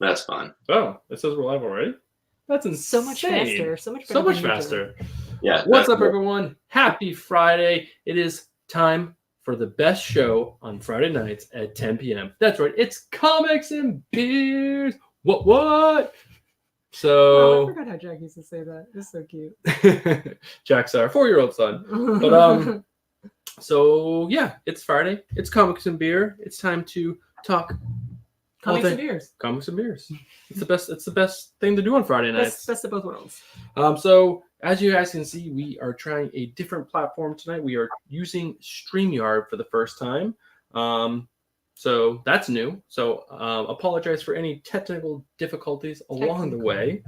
That's fine. Oh, it says we're live already? That's insane. So much faster. So much better. So much than faster. Yeah. What's up, everyone? Happy Friday. It is time for the best show on Friday nights at 10 p.m. That's right. It's Comics and Beers. What? So... Oh, I forgot how Jack used to say that. It's so cute. Jack's our 4-year-old son. But, so, yeah, it's Friday. It's Comics and Beer. It's time to talk... Comics and Beers. Comics and Beers. It's the best thing to do on Friday nights. Best of both worlds. So as you guys can see, we are trying a different platform tonight. We are using StreamYard for the first time. So that's new. So apologize for any technical difficulties along the way.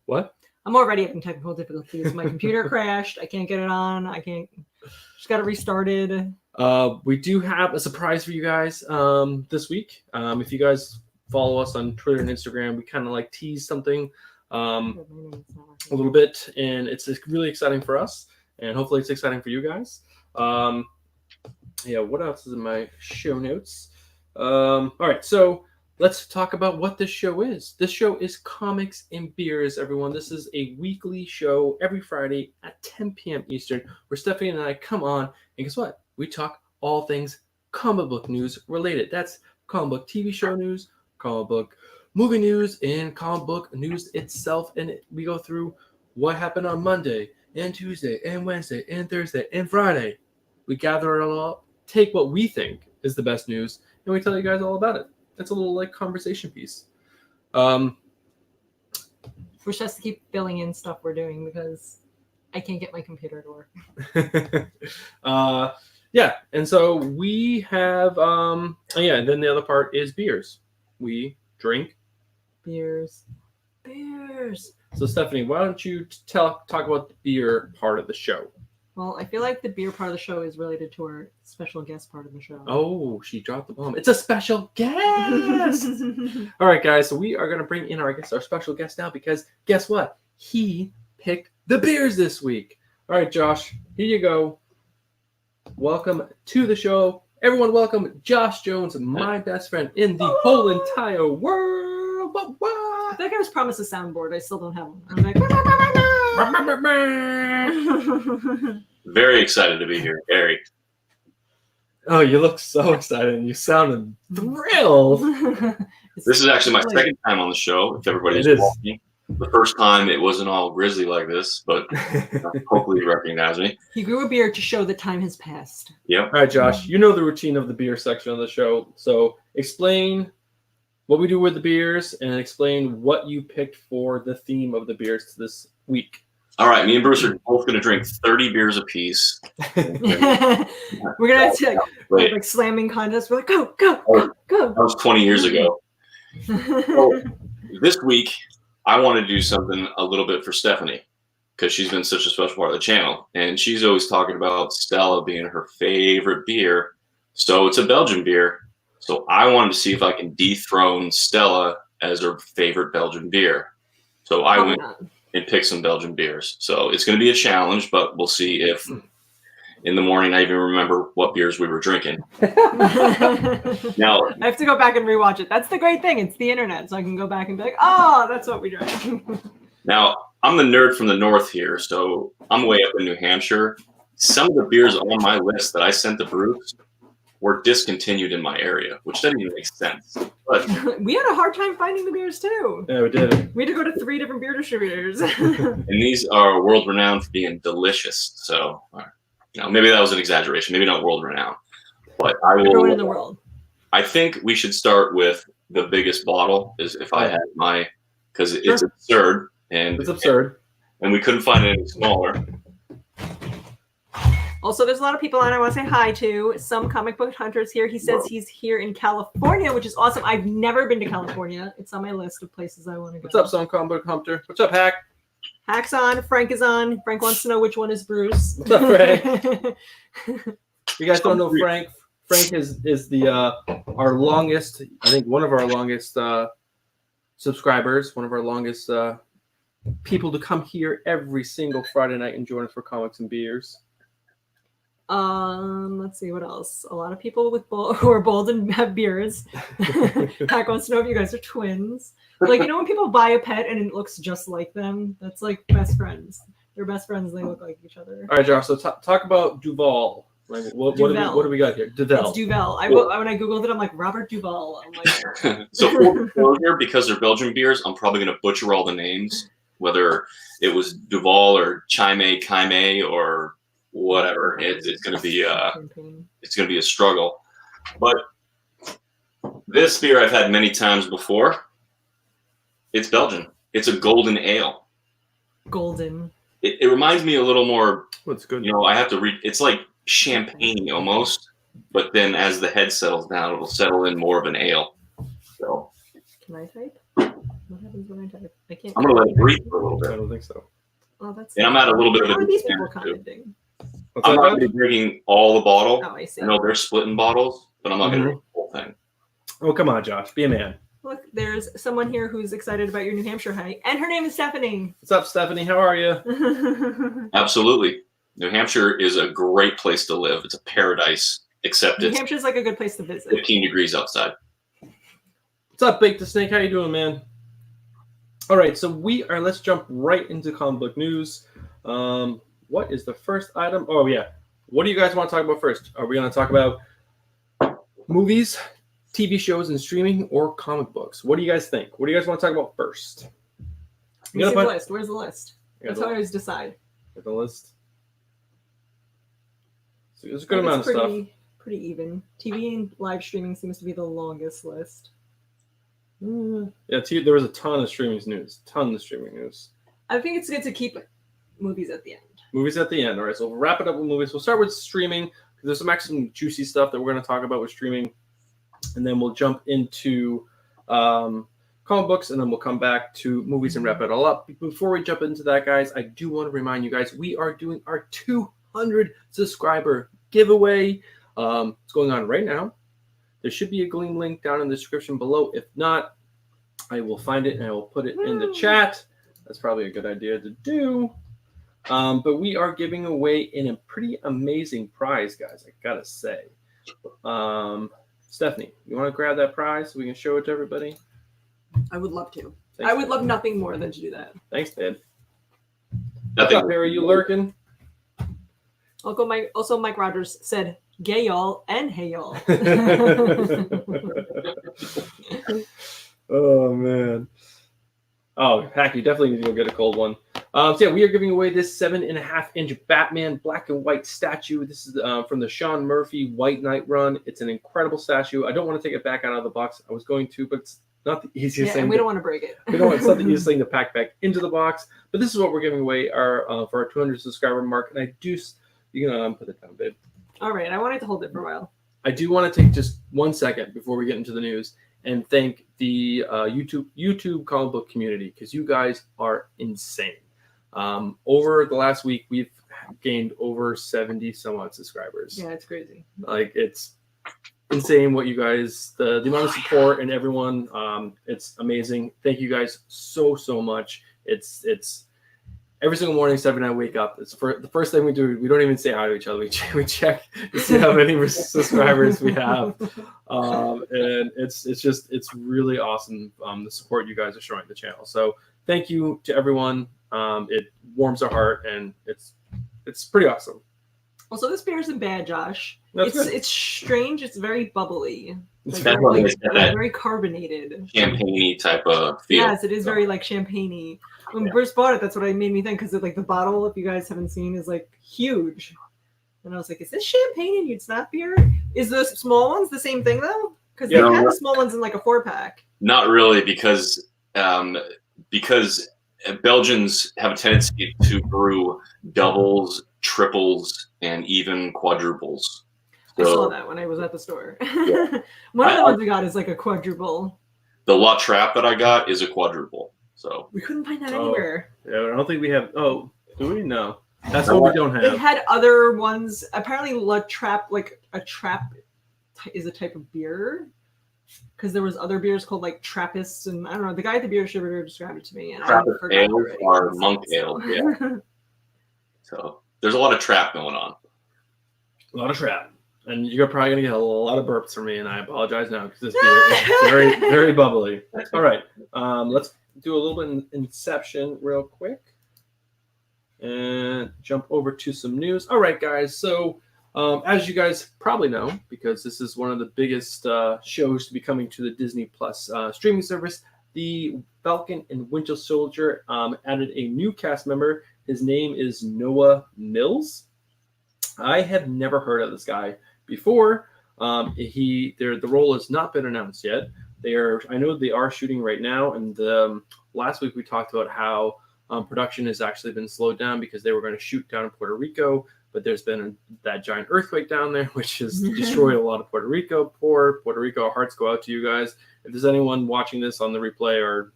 What? I'm already having technical difficulties. My computer crashed. I can't get it on. Just got it restarted. We do have a surprise for you guys this week. If you guys follow us on Twitter and Instagram, we kind of like tease something a little bit, and it's really exciting for us, and hopefully it's exciting for you guys. Yeah, what else is in my show notes? All right, so let's talk about what this show is. This show is Comics and Beers, everyone. This is a weekly show every Friday at 10 p.m. Eastern, where Stephanie and I come on, and guess what? We talk all things comic book news related. That's comic book TV show news, comic book movie news, and comic book news itself. And we go through what happened on Monday and Tuesday and Wednesday and Thursday and Friday. We gather it all up, take what we think is the best news, and we tell you guys all about it. It's a little like conversation piece. We're just to keep filling in stuff we're doing because I can't get my computer to work. Yeah, and so we have, and then the other part is beers. We drink beers. So Stephanie, why don't you talk about the beer part of the show? Well, I feel like the beer part of the show is related to our special guest part of the show. Oh, she dropped the bomb. It's a special guest! All right, guys, so we are going to bring in our special guest now because guess what? He picked the beers this week. All right, Josh, here you go. Welcome to the show. Everyone welcome Josh Jones, my best friend in the whole entire world. I think I was promised a soundboard. I still don't have one. I'm like... Very excited to be here, Gary. Oh, you look so excited. You sounded thrilled. This is actually my second time on the show, if everybody's watching. The first time it wasn't all grizzly like this, but hopefully you recognize me. He grew a beard to show that time has passed. Yep. All right, Josh, you know the routine of the beer section of the show. So explain what we do with the beers and explain what you picked for the theme of the beers this week. All right, me and Bruce are both going to drink 30 beers apiece. We're going to like slamming contests. We're like, go. That was 20 years ago. So, this week, I want to do something a little bit for Stephanie because she's been such a special part of the channel. And she's always talking about Stella being her favorite beer. So it's a Belgian beer. So I wanted to see if I can dethrone Stella as her favorite Belgian beer. So I went and picked some Belgian beers. So it's going to be a challenge, but we'll see if in the morning I even remember what beers we were drinking. Now I have to go back and rewatch it. That's the great thing. It's the internet, so I can go back and be like, oh, that's what we drank. Now, I'm the nerd from the north here, so I'm way up in New Hampshire. Some of the beers on my list that I sent to Bruce were discontinued in my area, which doesn't even make sense. But we had a hard time finding the beers too. Yeah, we did. We had to go to 3 different beer distributors. And these are world renowned for being delicious. So, maybe that was an exaggeration. Maybe not world renowned, but I will. Everyone in the world. I think we should start with the biggest bottle. Is if I had my, because it's absurd and it's absurd, and we couldn't find it any smaller. Also, there's a lot of people I want to say hi to. Some comic book hunters here. He says he's here in California, which is awesome. I've never been to California. It's on my list of places I want to go. What's up, some comic book hunter? What's up, Hack? Hack's on. Frank is on. Frank wants to know which one is Bruce. What's up, Frank? You guys don't know Frank. Frank is the our longest, I think one of our longest subscribers, one of our longest people to come here every single Friday night and join us for Comics and Beers. Let's see what else. A lot of people with who are bold and have beards. Pat wants to know if you guys are twins. Like, you know when people buy a pet and it looks just like them? That's like best friends. They're best friends. They look like each other. All right, Josh. So talk about Duval. Like, what do we got here? Duval. It's Duvel. When I googled it, I'm like Robert Duval. I'm like, So full disclosure, because they're Belgian beers, I'm probably going to butcher all the names, whether it was Duval or Kaime or whatever. It's going to be a struggle. But this beer I've had many times before. It's Belgian. It's a golden ale. Golden. It reminds me a little more. What's good? You know, I have to read. It's like champagne almost, but then as the head settles down, it'll settle in more of an ale. So. Can I type? What happens when I type? I can't. I'm gonna let it breathe for a little bit. I don't think so. Oh, that's. And I'm at a little bit of a. How are these people commenting? I'm not going to be drinking all the bottle. Oh, I see. I know they're splitting bottles, but I'm not going to drink the whole thing. Oh, come on, Josh. Be a man. Look, there's someone here who's excited about your New Hampshire hike, and her name is Stephanie. What's up, Stephanie? How are you? Absolutely. New Hampshire is a great place to live. It's a paradise, except New it's Hampshire's like a good place to visit. 15 degrees outside. What's up, Bake the Snake? How you doing, man? All right, so let's jump right into comic book news. What is the first item? Oh, yeah. What do you guys want to talk about first? Are we going to talk about movies, TV shows, and streaming, or comic books? What do you guys think? What do you guys want to talk about first? Where's the list? Where's the list? That's how I always decide. Get the list. So there's a good amount of stuff. Pretty even. TV and live streaming seems to be the longest list. Yeah, there was a ton of streaming news. I think it's good to keep movies at the end. Movies at the end. All right, so we'll wrap it up with movies. We'll start with streaming. There's some actually juicy stuff that we're going to talk about with streaming. And then we'll jump into comic books, and then we'll come back to movies and wrap it all up. Before we jump into that, guys, I do want to remind you guys, we are doing our 200 subscriber giveaway. It's going on right now. There should be a Gleam link down in the description below. If not, I will find it and I will put it in the chat. That's probably a good idea to do. But we are giving away a pretty amazing prize, guys, I gotta say. Stephanie, you want to grab that prize so we can show it to everybody? I would love to. Thanks, I would love nothing more than to do that. Thanks, Dad. What's up, Harry? You lurking? Also, Mike Rogers said, "Gay y'all and hey y'all." Oh man. Oh, Hack, you definitely need to go get a cold one. So yeah, we are giving away this 7.5-inch Batman black and white statue. This is from the Sean Murphy White Knight run. It's an incredible statue. I don't want to take it back out of the box. I was going to, but it's not the easiest thing. And we don't want to break it. It's not the easiest thing to pack back into the box. But this is what we're giving away for our 200 subscriber mark. And you can put it down, babe. All right, I wanted to hold it for a while. I do want to take just 1 second before we get into the news and thank the YouTube comic book community, because you guys are insane. Over the last week, we've gained over 70 some odd subscribers. Yeah, it's crazy. Like, it's insane what you guys, the amount of support and everyone. It's amazing. Thank you guys so much. It's every single morning, 7 I wake up. It's the first thing we do. We don't even say hi to each other. We check to see how many subscribers we have, and it's really awesome. The support you guys are showing the channel. So thank you to everyone. It warms our heart, and it's pretty awesome. Also, this beer isn't bad, Josh. That's good. It's strange. It's very bubbly. It's very carbonated. Champagne-y type of feel. Yes, it is very like champagne-y. When we first bought it, that's what I made me think, because like the bottle, if you guys haven't seen, is like huge. And I was like, is this champagne and you'd snap beer? Is those small ones the same thing though? Because they have the small ones in like a 4-pack. Not really, because Belgians have a tendency to brew doubles, triples, and even quadruples. I saw that when I was at the store. One of the ones we got is like a quadruple. The La Trappe that I got is a quadruple. So we couldn't find that anywhere. Yeah, I don't think we have. Oh, do we? No. That's what we don't have. They had other ones. Apparently, La Trappe, like a trap, is a type of beer. Because there was other beers called like Trappists, and I don't know. The guy at the beer distributor described it to me, and Trappist ales are monk ale. Yeah. So there's a lot of trap going on. A lot of trap. And you're probably going to get a lot of burps from me, and I apologize now because this beer is very, very bubbly. All right. Let's do a little bit of Inception real quick and jump over to some news. All right, guys. So as you guys probably know, because this is one of the biggest shows to be coming to the Disney Plus streaming service, the Falcon and Winter Soldier added a new cast member. His name is Noah Mills. I have never heard of this guy before. The role has not been announced yet. I know they are shooting right now, and last week we talked about how production has actually been slowed down because they were going to shoot down in Puerto Rico, but there's been that giant earthquake down there, which has destroyed a lot of Puerto Rico. Poor Puerto Rico. Our hearts go out to you guys. If there's anyone watching this on the replay, or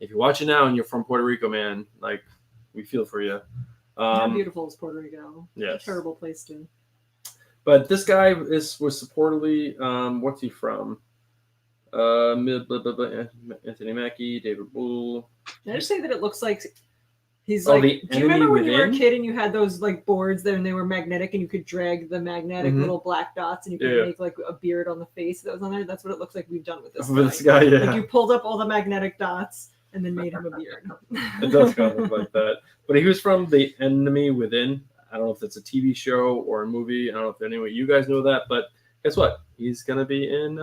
if you watch it now and you're from Puerto Rico, man, like, we feel for you. How beautiful is Puerto Rico? Yes. A terrible place to. But this guy was supportedly, what's he from? Anthony Mackie, David Bull. Did I just say that it looks like he's Oh, like? The Do you remember when Enemy you were a Within? kid and you had those like boards there and they were magnetic and you could drag the magnetic Mhm. little black dots and you could Yeah. make like a beard on the face that was on there? That's what it looks like we've done with this. With this guy, yeah. Like you pulled up all the magnetic dots and then made him a beard. It does kind of look like that. But he was from The Enemy Within. I don't know if it's a TV show or a movie. I don't know if any of you guys know that. But guess what? He's going to be in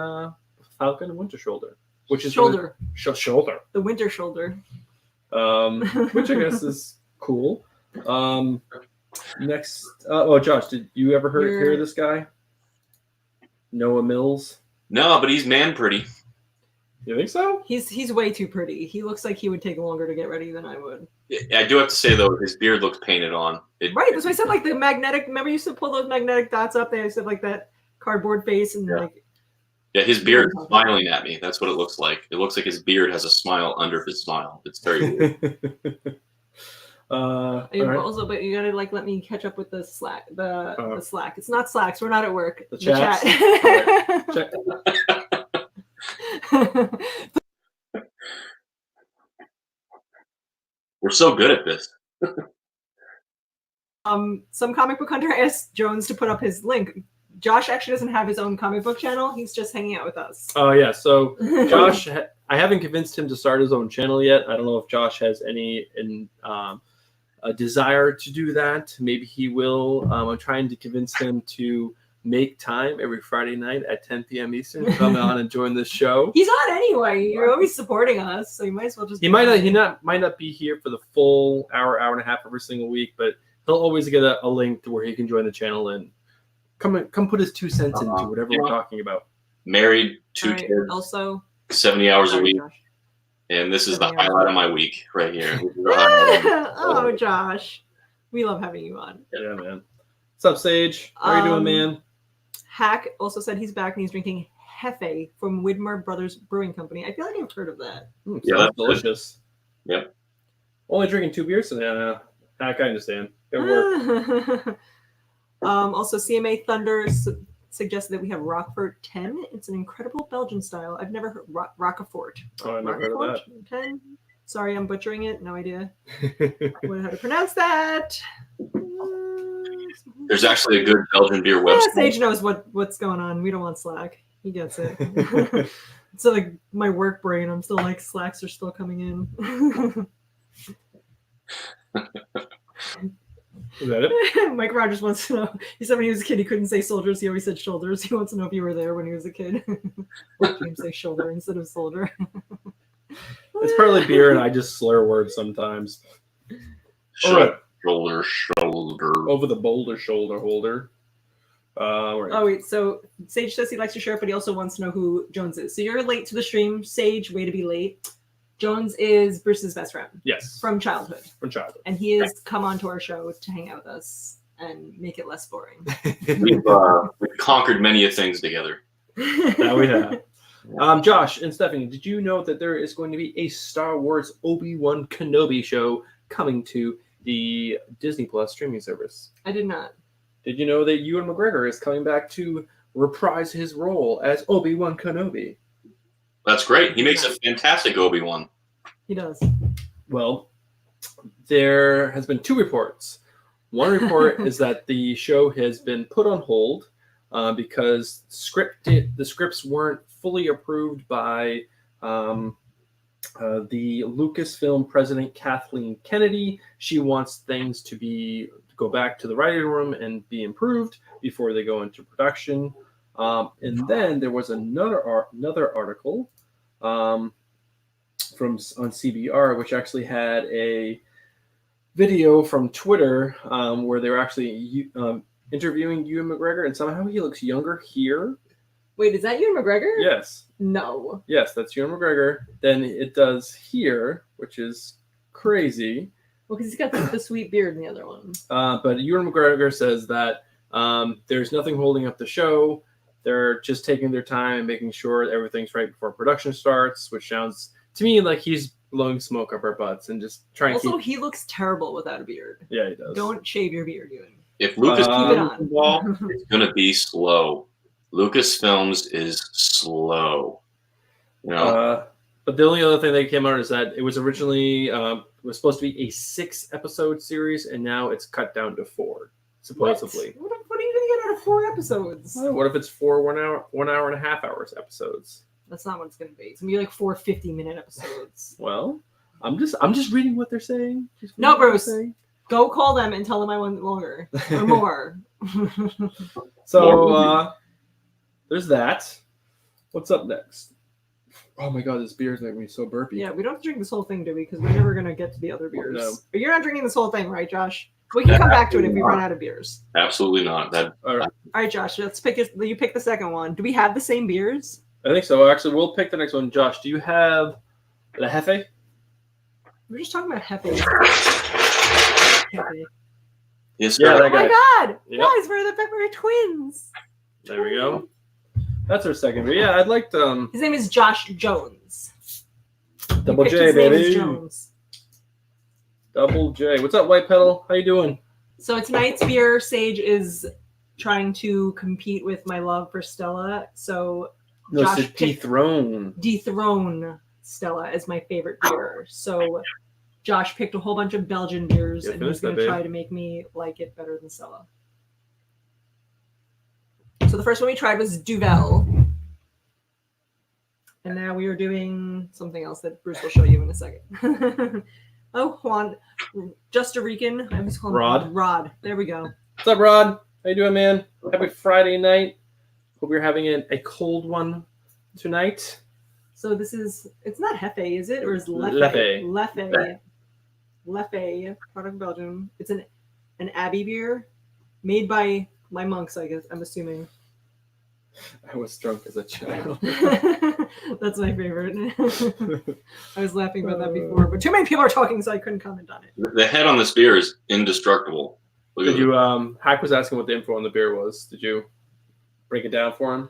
Falcon and Winter Soldier. Which is Shoulder. Shoulder. The winter shoulder. Which I guess is cool. Next. Josh, did you ever hear of this guy? Noah Mills? No, but he's man pretty. You think so? He's way too pretty. He looks like he would take longer to get ready than I would. I do have to say, though, his beard looks painted on. Right, that's why I said like the magnetic. Remember, you used to pull those magnetic dots up. They used to have like that cardboard face and like. Yeah, his beard is smiling at me. That's what it looks like. It looks like his beard has a smile under his smile. It's very weird. All right. Also, but you gotta like let me catch up with the Slack. The Slack. It's not Slacks. We're not at work. The chat. Check. We're so good at this. Some comic book hunter asked Jones to put up his link. Josh actually doesn't have his own comic book channel. He's just hanging out with us. Oh yeah. So Josh, I haven't convinced him to start his own channel yet. I don't know if Josh has any a desire to do that. Maybe he will. I'm trying to convince him to make time every Friday night at 10 p.m. Eastern to come on and join this show. He's on anyway. You're always supporting us, so you might as well just. He might not be here for the full hour and a half every single week, but he'll always get a link to where he can join the channel and come put his 2 cents into whatever we're talking about. Married, 2 kids, also 70 hours a sorry, week, Josh. and this is the 70 hours. highlight of my week right here. Oh, Josh, we love having you on. Yeah, man. What's up, Sage? How you doing, man? Hack also said he's back and he's drinking Hefe from Widmer Brothers Brewing Company. I feel like I've heard of that. Yeah, Sounds that's delicious. Yep. Only drinking 2 beers today. Hack, I understand. Good work. Also, CMA Thunder suggested that we have Roquefort 10. It's an incredible Belgian style. I've never heard Roquefort. Oh, I've never heard of Roquefort 10. Sorry, I'm butchering it. No idea how to pronounce that. There's actually a good Belgian beer Yeah, website. Sage knows what's going on. We don't want Slack. He gets it. So like my work brain, I'm still like Slacks are still coming in. Is that it? Mike Rogers wants to know. He said when he was a kid, he couldn't say soldiers. He always said shoulders. He wants to know if you were there when he was a kid. Watching him say shoulder instead of soldier. It's probably beer, and I just slur words sometimes. All right. Shoulder. Over the boulder shoulder holder. Right. Oh wait, so Sage says he likes your shirt, but he also wants to know who Jones is. So you're late to the stream. Sage, way to be late. Jones is Bruce's best friend Yes. from childhood. From childhood. And he has come onto our show to hang out with us and make it less boring. We've conquered many of things together. That we have. Josh and Stephanie, did you know that there is going to be a Star Wars Obi-Wan Kenobi show coming to the Disney Plus streaming service? I did not. Did you know that Ewan McGregor is coming back to reprise his role as Obi-Wan Kenobi? That's great. He makes a fantastic Obi-Wan. He does. Well, there has been 2 reports. One report is that the show has been put on hold because the scripts weren't fully approved by the Lucasfilm president, Kathleen Kennedy. She wants things to go back to the writing room and be improved before they go into production. And then there was another article on CBR, which actually had a video from Twitter where they were actually interviewing Ewan McGregor, and somehow he looks younger here. Wait, is that Ewan McGregor? Yes. No. Yes, that's Ewan McGregor. Then it does here, which is crazy. Well, because he's got the sweet beard in the other one. But Ewan McGregor says that there's nothing holding up the show. They're just taking their time and making sure everything's right before production starts, which sounds to me like he's blowing smoke up our butts and just trying to keep... he looks terrible without a beard. Yeah, he does. Don't shave your beard, Ewan. If Lucas keep it on. involved, it's going to be slow. Lucasfilms is slow. You know? But the only other thing that came out is that it was originally was supposed to be a 6-episode series, and now it's cut down to 4, supposedly. What are you going to get out of 4 episodes? What if it's 4 1 hour and a half hours episodes? That's not what it's going to be. It's going to be like 4 50-minute episodes. Well, I'm just reading what they're saying. No, Bruce. Go call them and tell them I want longer or more. So there's that. What's up next? Oh my god, this beer's making me so burpy. Yeah, we don't have to drink this whole thing, do we? Because we're never going to get to the other beers. No. But you're not drinking this whole thing, right, Josh? We can come back to it if we run out of beers. Absolutely not. All right, Josh, let's pick it. You pick the second one. Do we have the same beers? I think so. Actually, we'll pick the next one. Josh, do you have the Hefe? We're just talking about Hefe. Yes, yeah, oh my god! Yep. Guys, we're the Pepper Twins. There we go. That's our second beer. Yeah, I'd like to. His name is Josh Jones. Double J, his name baby. is Jones. Double J. What's up, White Petal? How you doing? So tonight's beer, Sage is trying to compete with my love for Stella. So No, Josh it's dethrone. dethrone Stella as my favorite beer. So Josh picked a whole bunch of Belgian beers, and he's going to try to make me like it better than Stella. So the first one we tried was Duvel. And now we are doing something else that Bruce will show you in a second. Oh, Juan. Just a Rican. I was calling Rod. him Rod. There we go. What's up, Rod? How you doing, man? Happy Friday night. Hope you're having a cold one tonight. So this is, it's not Hefe, is it? Or is Leffe? Leffe. Leffe, product of Belgium. It's an Abbey beer made by my monks, I guess, I'm assuming. I was drunk as a child. That's my favorite. I was laughing about that before, but too many people are talking, so I couldn't comment on it. The head on this beer is indestructible. Did you, Hack was asking what the info on the beer was. Did you break it down for him?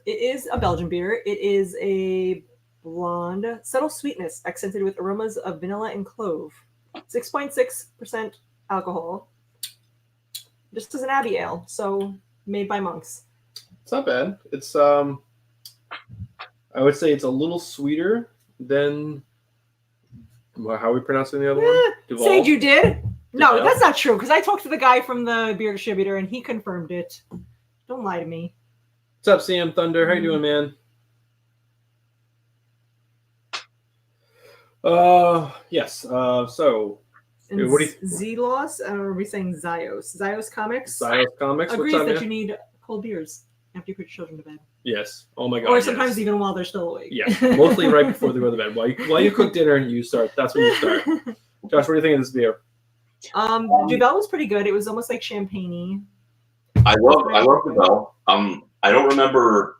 It is a Belgian beer. It is a blonde, subtle sweetness accented with aromas of vanilla and clove. 6.6% alcohol. Just as an Abbey ale, so made by monks. It's not bad. It's I would say it's a little sweeter than how are we pronouncing the other one? Duval? Sage, you did? No, Duval? that's not true, because I talked to the guy from the beer distributor and he confirmed it. Don't lie to me. What's up, CM Thunder? How you doing, man? Yes. So And what do you Zelos, or are we saying Zios? Zios Comics Zios Comics. agrees What's up, that man? you need cold beers after you put your children to bed. Yes. Oh my god. Or sometimes yes. even while they're still awake. Yes. Mostly right before they go to bed. While you cook dinner and you start. That's when you start. Josh, what do you think of this beer? Duvel was pretty good. It was almost like champagne-y. I love Duvel. I don't remember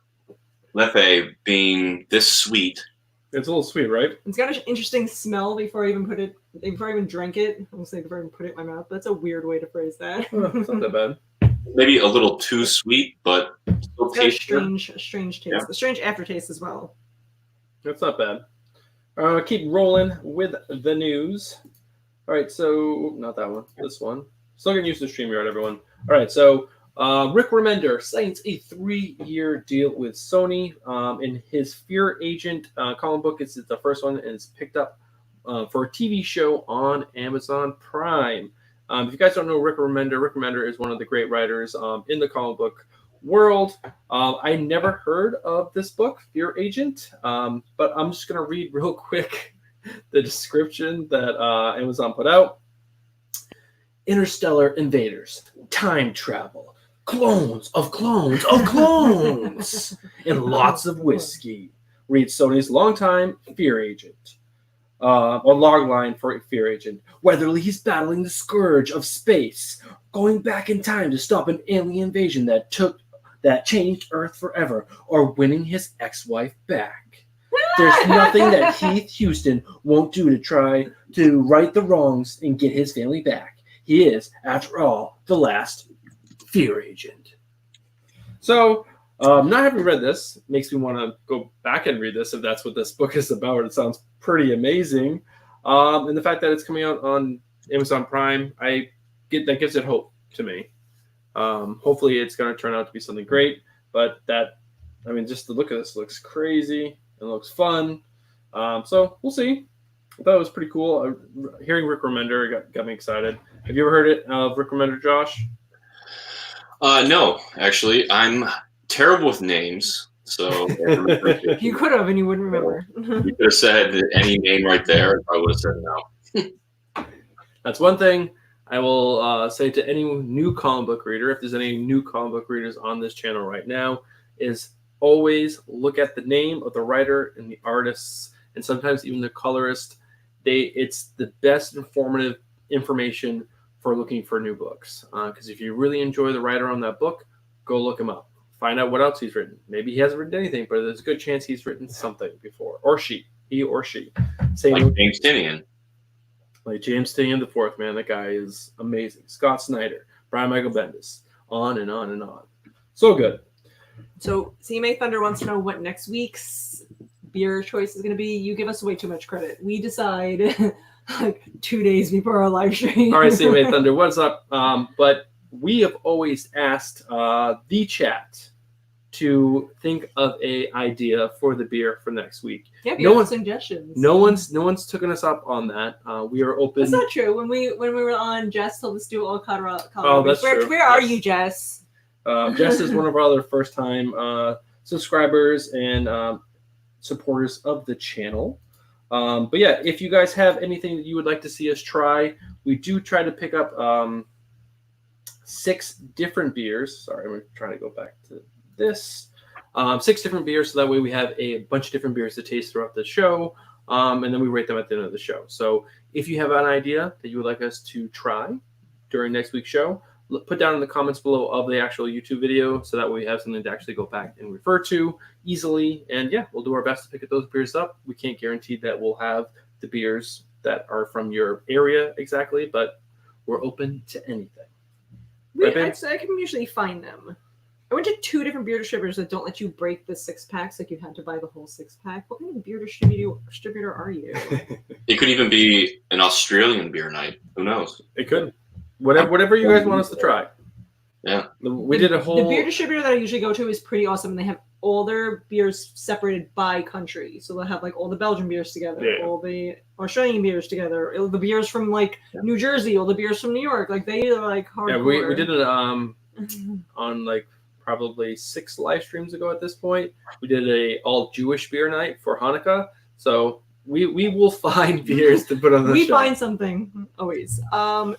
Leffe being this sweet. It's a little sweet, right? It's got an interesting smell before I even drank it. I won't say before I even put it in my mouth. That's a weird way to phrase that. It's not that bad. Maybe a little too sweet, but still It's got a tasty. strange taste. Yeah. A strange aftertaste as well. It's not bad. Keep rolling with the news. All right, so not that one. This one. Still getting used to StreamYard, everyone. All right, so Rick Remender signs a 3-year deal with Sony. In his Fear Agent comic book, it's the first one, and it's picked up for a TV show on Amazon Prime. If you guys don't know Rick Remender is one of the great writers in the comic book world. I never heard of this book, Fear Agent, but I'm just going to read real quick the description that Amazon put out. Interstellar invaders, time travel, clones of clones of clones, and lots of whiskey. Read Sony's longtime Fear Agent. A log line for Fear Agent. Whether he's battling the scourge of space, going back in time to stop an alien invasion that changed Earth forever, or winning his ex-wife back. There's nothing that Heath Houston won't do to try to right the wrongs and get his family back. He is, after all, the last Fear Agent. So, not having read this makes me want to go back and read this if that's what this book is about. It sounds pretty amazing. And the fact that it's coming out on Amazon Prime, that gives it hope to me. Hopefully it's going to turn out to be something great. But just the look of this looks crazy. It looks fun. So we'll see. I thought it was pretty cool. Hearing Rick Remender got me excited. Have you ever heard of Rick Remender, Josh? No, actually. I'm terrible with names. So you could have and you wouldn't remember. You could have said any name right there. I would have said no. That's one thing I will say to any new comic book reader, if there's any new comic book readers on this channel right now, is always look at the name of the writer and the artists, and sometimes even the colorist. It's the best informative information for looking for new books. Because if you really enjoy the writer on that book, go look him up. Find out what else he's written. Maybe he hasn't written anything, but there's a good chance he's written something before. Or he or she. Same like James Tynion. Like James Tynion the fourth, man. That guy is amazing. Scott Snyder, Brian Michael Bendis, on and on and on. So good. So CMA Thunder wants to know what next week's beer choice is going to be. You give us way too much credit. We decide like 2 days before our live stream. All right, CMA Thunder, what's up? But we have always asked the chat to think of a idea for the beer for next week. Yeah, if you have suggestions. No one's taken us up on that. We are open. That's not true. When we were on, Jess told us to do all Colorado. Oh, that's true. Where are you, Jess? Jess is one of our other first-time subscribers and supporters of the channel. But yeah, if you guys have anything that you would like to see us try, we do try to pick up 6 different beers. Sorry, I'm trying to go back to this. 6 different beers, so that way we have a bunch of different beers to taste throughout the show, and then we rate them at the end of the show. So if you have an idea that you would like us to try during next week's show, put down in the comments below of the actual YouTube video, so that way we have something to actually go back and refer to easily. And yeah, we'll do our best to pick those beers up. We can't guarantee that we'll have the beers that are from your area exactly, but we're open to anything. I can usually find them. I went to 2 different beer distributors that don't let you break the 6-packs, like you had to buy the whole 6-pack. What kind of beer distributor are you? It could even be an Australian beer night. Who knows? It could. Whatever you guys want us to try. Yeah. We did a whole... The beer distributor that I usually go to is pretty awesome, and they have all their beers separated by country. So they'll have like all the Belgian beers together, all the Australian beers together, the beers from like New Jersey, all the beers from New York. Like they are like hardcore. Yeah, we did it on like probably 6 live streams ago at this point. We did a all Jewish beer night for Hanukkah. So we will find beers to put on the show. We find something always.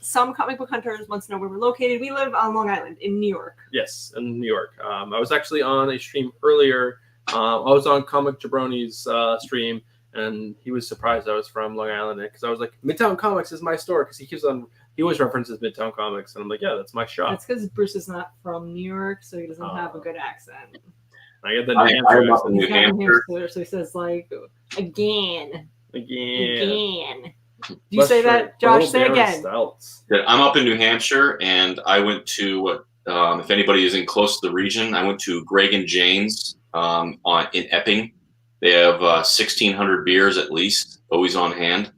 Some comic book hunters want to know where we're located. We live on Long Island in New York. Yes, in New York. I was actually on a stream earlier. I was on Comic Jabroni's stream, and he was surprised I was from Long Island because I was like, Midtown Comics is my store, because he always references Midtown Comics, and I'm like, yeah, that's my shop. That's because Bruce is not from New York, so he doesn't have a good accent. I get the New Hampshire accent. New Hampshire. So he says like again. Do you Let's say that, Josh? Say again. Stouts. I'm up in New Hampshire, and I went to if anybody is in close to the region, I went to Greg and Jane's in Epping. They have 1,600 beers at least, always on hand,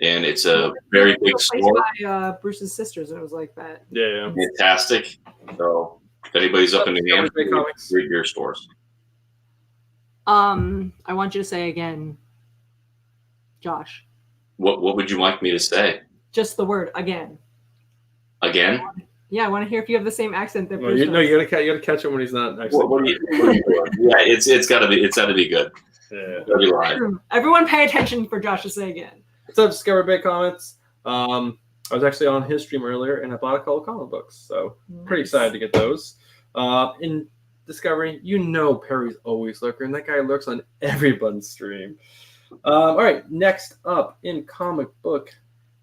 and it's a very big store. By Bruce's sisters, and it was like that. Yeah. Fantastic. So if anybody's up in New Hampshire, great beer stores. I want you to say again, Josh. What would you like me to say? Just the word again. Again? Yeah, I want to hear if you have the same accent that Well, Bruce you does. gotta catch him when he's not actually. What are you doing? Yeah, it's gotta be good. Yeah. Gotta be live. Everyone pay attention for Josh to say again. What's up, Discover Bay Comics? I was actually on his stream earlier, and I bought a couple of comic books, so pretty excited to get those. In Discovery, Perry's always lurking. That guy lurks on everyone's stream. All right, next up in comic book,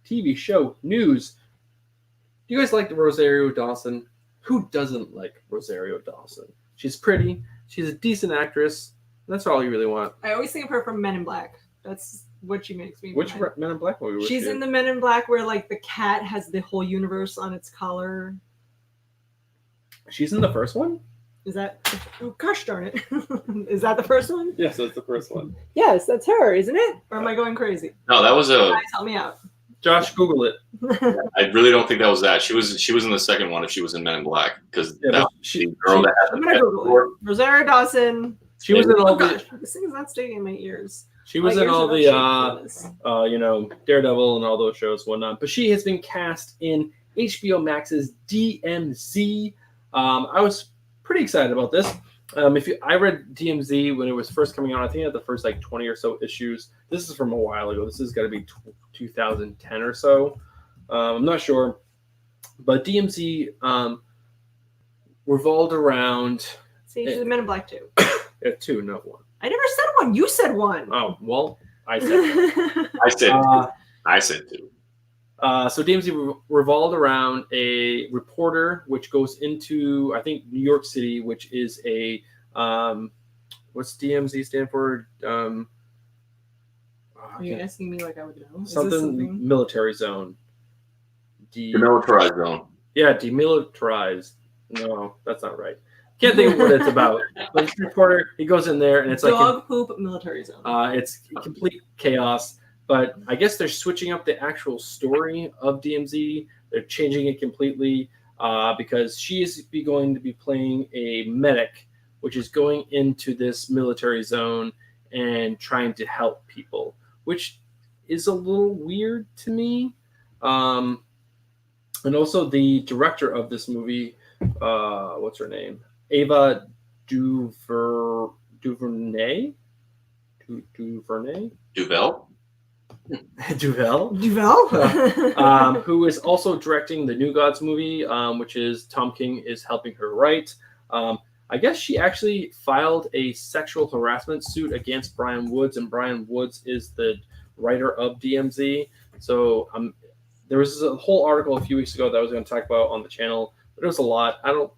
TV show news. Do you guys like Rosario Dawson? Who doesn't like Rosario Dawson? She's pretty. She's a decent actress. That's all you really want. I always think of her from Men in Black. That's what she makes me. Which Men in Black movie was She's she in the Men in Black where like the cat has the whole universe on its collar. She's in the first one? Is that? Oh, gosh darn it! Is that the first one? Yes, that's the first one. Yes, that's her, isn't it? Or am I going crazy? No, that was Guys, help me out. Josh, Google it. I really don't think that was that. She was in the second one if she was in Men in Black because Yeah, that but was the girl that had I'm the gonna head Google for- it. Rosario Dawson. She was in Oh all the. gosh, this thing is not staying in my ears. She was My in ears all are the. not shaped for this. Daredevil and all those shows, and whatnot. But she has been cast in HBO Max's DMZ. I was pretty excited about this. I read DMZ when it was first coming out, I think it had the first like 20 or so issues. This is from a while ago. This is got to be 2010 or so. I'm not sure, but DMZ revolved around See, she's in Men in Black too. two, not one. I never said one. You said one. Oh well, I said that. I said two. So DMZ revolved around a reporter which goes into, I think, New York City, which is a what's DMZ stand for? Are you asking me like I would know? Is this something military zone. Demilitarized zone. Yeah, demilitarized. No, that's not right. Can't think of what it's about. But this reporter, he goes in there and it's like dog poop military zone. it's complete chaos. But I guess they're switching up the actual story of DMZ. They're changing it completely because she is going to be playing a medic, which is going into this military zone and trying to help people, which is a little weird to me. And also the director of this movie, what's her name? Ava DuVernay? DuVernay? Duvel? Duvel? Duvel? Who is also directing the New Gods movie, which is Tom King is helping her write. I guess she actually filed a sexual harassment suit against Brian Woods, and Brian Woods is the writer of DMZ. So there was a whole article a few weeks ago that I was going to talk about on the channel, but it was a lot. I don't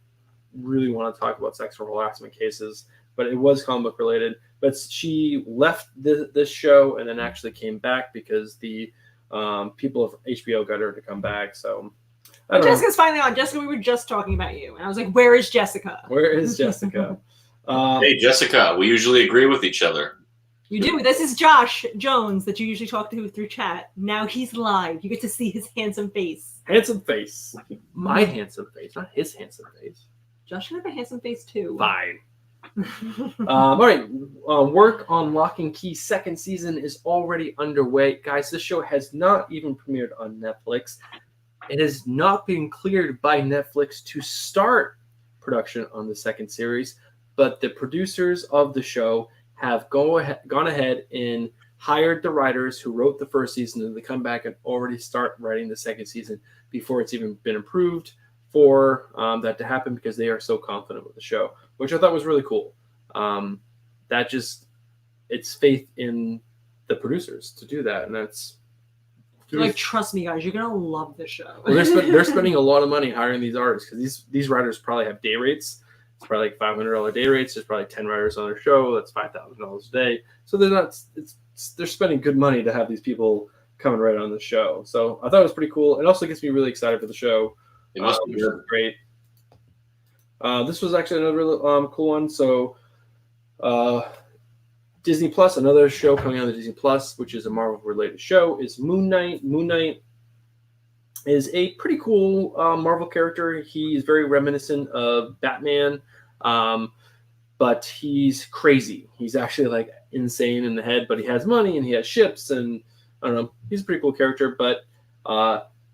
really want to talk about sexual harassment cases, but it was comic book related. But she left this show and then actually came back because the people of HBO got her to come back. So I don't know. Jessica's finally on. Jessica, we were just talking about you. And I was like, where is Jessica? Where is Jessica? Hey, Jessica, we usually agree with each other. You do. This is Josh Jones that you usually talk to through chat. Now he's live. You get to see his handsome face. Handsome face. My handsome face, not his handsome face. Josh should have a handsome face too. Fine. All right. Work on Lock and Key second season is already underway. Guys, this show has not even premiered on Netflix. It has not been cleared by Netflix to start production on the second series, but the producers of the show have gone ahead and hired the writers who wrote the first season to come back and already start writing the second season before it's even been approved for that to happen, because they are so confident with the show, which I thought was really cool. It's faith in the producers to do that, and that's like, trust me, guys, you're gonna love this show. well, they're spending a lot of money hiring these artists, because these writers probably have day rates. It's probably like $500 day rates. There's probably 10 writers on their show. That's $5,000 a day. So they're spending good money to have these people come and write on the show. So I thought it was pretty cool. It also gets me really excited for the show. It must be which good. is great. This was actually another really cool one. So Disney Plus, another show coming on the Disney Plus, which is a Marvel-related show, is Moon Knight. Moon Knight is a pretty cool Marvel character. He's very reminiscent of Batman, but he's crazy. He's actually like insane in the head, but he has money and he has ships, and I don't know. He's a pretty cool character, but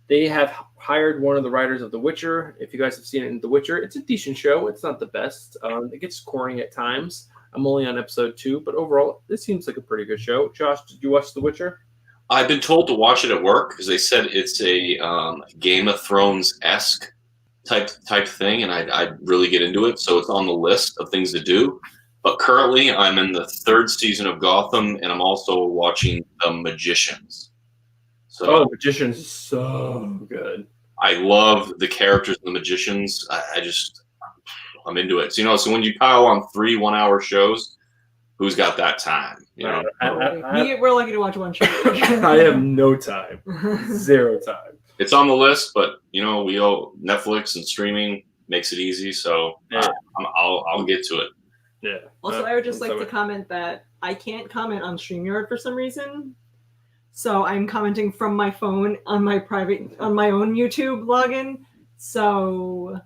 They have hired one of the writers of The Witcher. If you guys have seen it in The Witcher, it's a decent show. It's not the best. It gets corny at times. I'm only on episode 2, but overall, it seems like a pretty good show. Josh, did you watch The Witcher? I've been told to watch it at work because they said it's a Game of Thrones-esque type thing, and I'd really get into it. So it's on the list of things to do. But currently, I'm in the 3rd season of Gotham, and I'm also watching The Magicians. So Magicians is so good. I love the characters in The Magicians. I'm into it. So, so when you pile on 3 one-hour shows, who's got that time? We're lucky to watch one show. I have no time. 0 time. It's on the list, but we owe Netflix and streaming makes it easy. So I'll get to it. Yeah. Also, I would just like to comment that I can't comment on StreamYard for some reason. So I'm commenting from my phone on my own YouTube login. So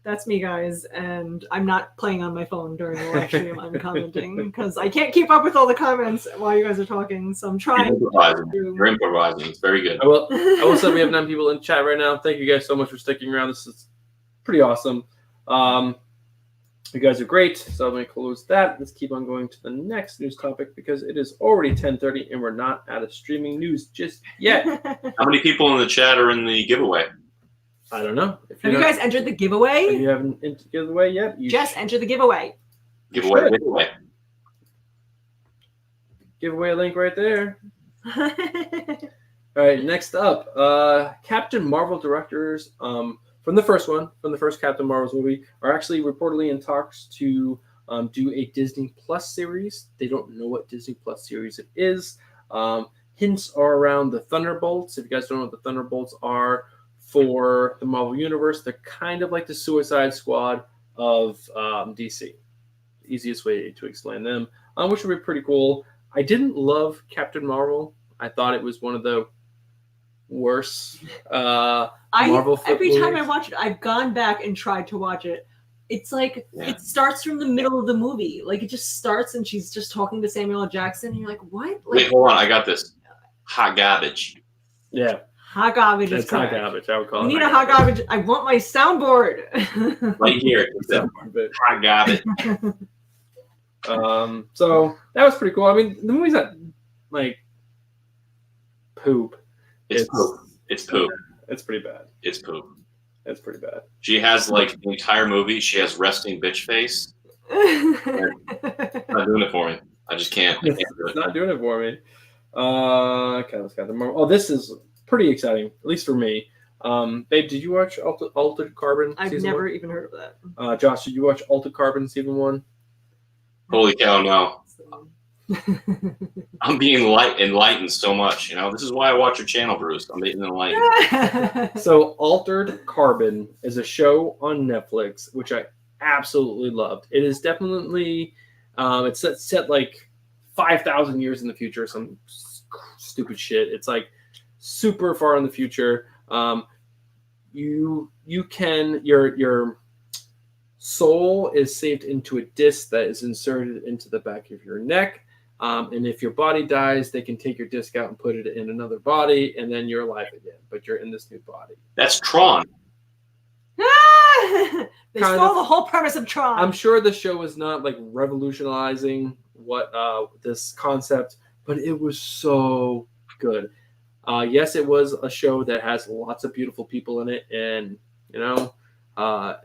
that's me, guys. And I'm not playing on my phone during the live stream. I'm commenting because I can't keep up with all the comments while you guys are talking. So I'm trying. You're improvising. It's very good. I will say we have 9 people in chat right now. Thank you guys so much for sticking around. This is pretty awesome. You guys are great. So I'm going to close that. Let's keep on going to the next news topic because it is already 10:30 and we're not out of streaming news just yet. How many people in the chat are in the giveaway? I don't know. Have you guys entered the giveaway? You haven't entered the giveaway yet? Just enter the giveaway. Giveaway. Giveaway link right there. All right, next up, Captain Marvel directors from the first Captain Marvel's movie, are actually reportedly in talks to do a Disney Plus series. They don't know what Disney Plus series it is. Hints are around the Thunderbolts. If you guys don't know what the Thunderbolts are for the Marvel Universe, they're kind of like the Suicide Squad of DC. The easiest way to explain them, which would be pretty cool. I didn't love Captain Marvel. I thought it was one of the worse Marvel every movies. time I watch it, I've gone back and tried to watch it. It's like it starts from the middle of the movie. Like it just starts and she's just talking to Samuel L. Jackson and you're like, what? Like, wait, hold on, I got this. Hot garbage. Yeah. Hot garbage is hot correct. garbage. I would call We it. need a hot garbage. I want my soundboard. Right here. It's a hot garbage. So that was pretty cool. I mean, the movie's not like poop. It's poop. It's poop. It's pretty bad. It's poop. It's pretty bad. She has like the entire movie. She has resting bitch face. It's not doing it for me. I just can't. I can't do It's it. not doing it for me. Okay, let's get the more. Oh, this is pretty exciting, at least for me. Babe, did you watch Altered Carbon? I've season never 1? even heard of that. Josh, did you watch Altered Carbon season 1? Holy cow! No, I'm being enlightened so much. This is why I watch your channel, Bruce. I'm being enlightened. So, Altered Carbon is a show on Netflix, which I absolutely loved. It is definitely, it's set like 5,000 years in the future, some stupid shit. It's like super far in the future. You can your soul is saved into a disc that is inserted into the back of your neck. And if your body dies, they can take your disc out and put it in another body, and then you're alive again, but you're in this new body. That's Tron. They stole the whole premise of Tron. I'm sure the show is not like revolutionizing what this concept, but it was so good. Yes, it was a show that has lots of beautiful people in it, and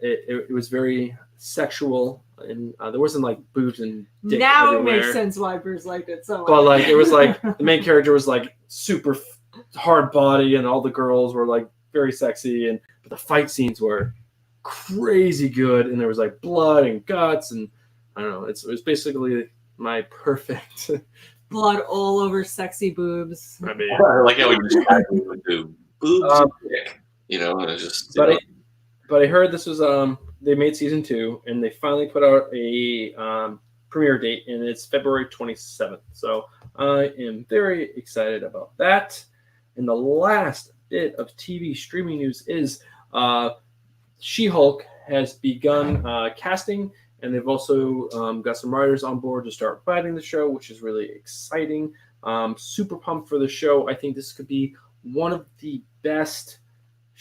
it was very sexual, and there wasn't like boobs and dick now everywhere. It makes sense why Bruce liked it so much. But like it was like the main character was like super hard body, and all the girls were like very sexy, but the fight scenes were crazy good, and there was like blood and guts, and I don't know. It was basically my perfect blood all over sexy boobs. I mean, I like how we just do boobs and dick. And it's just. But I heard this was they made season 2, and they finally put out a premiere date, and it's February 27th. So I am very excited about that. And the last bit of TV streaming news is She-Hulk has begun casting, and they've also got some writers on board to start writing the show, which is really exciting. Super pumped for the show. I think this could be one of the best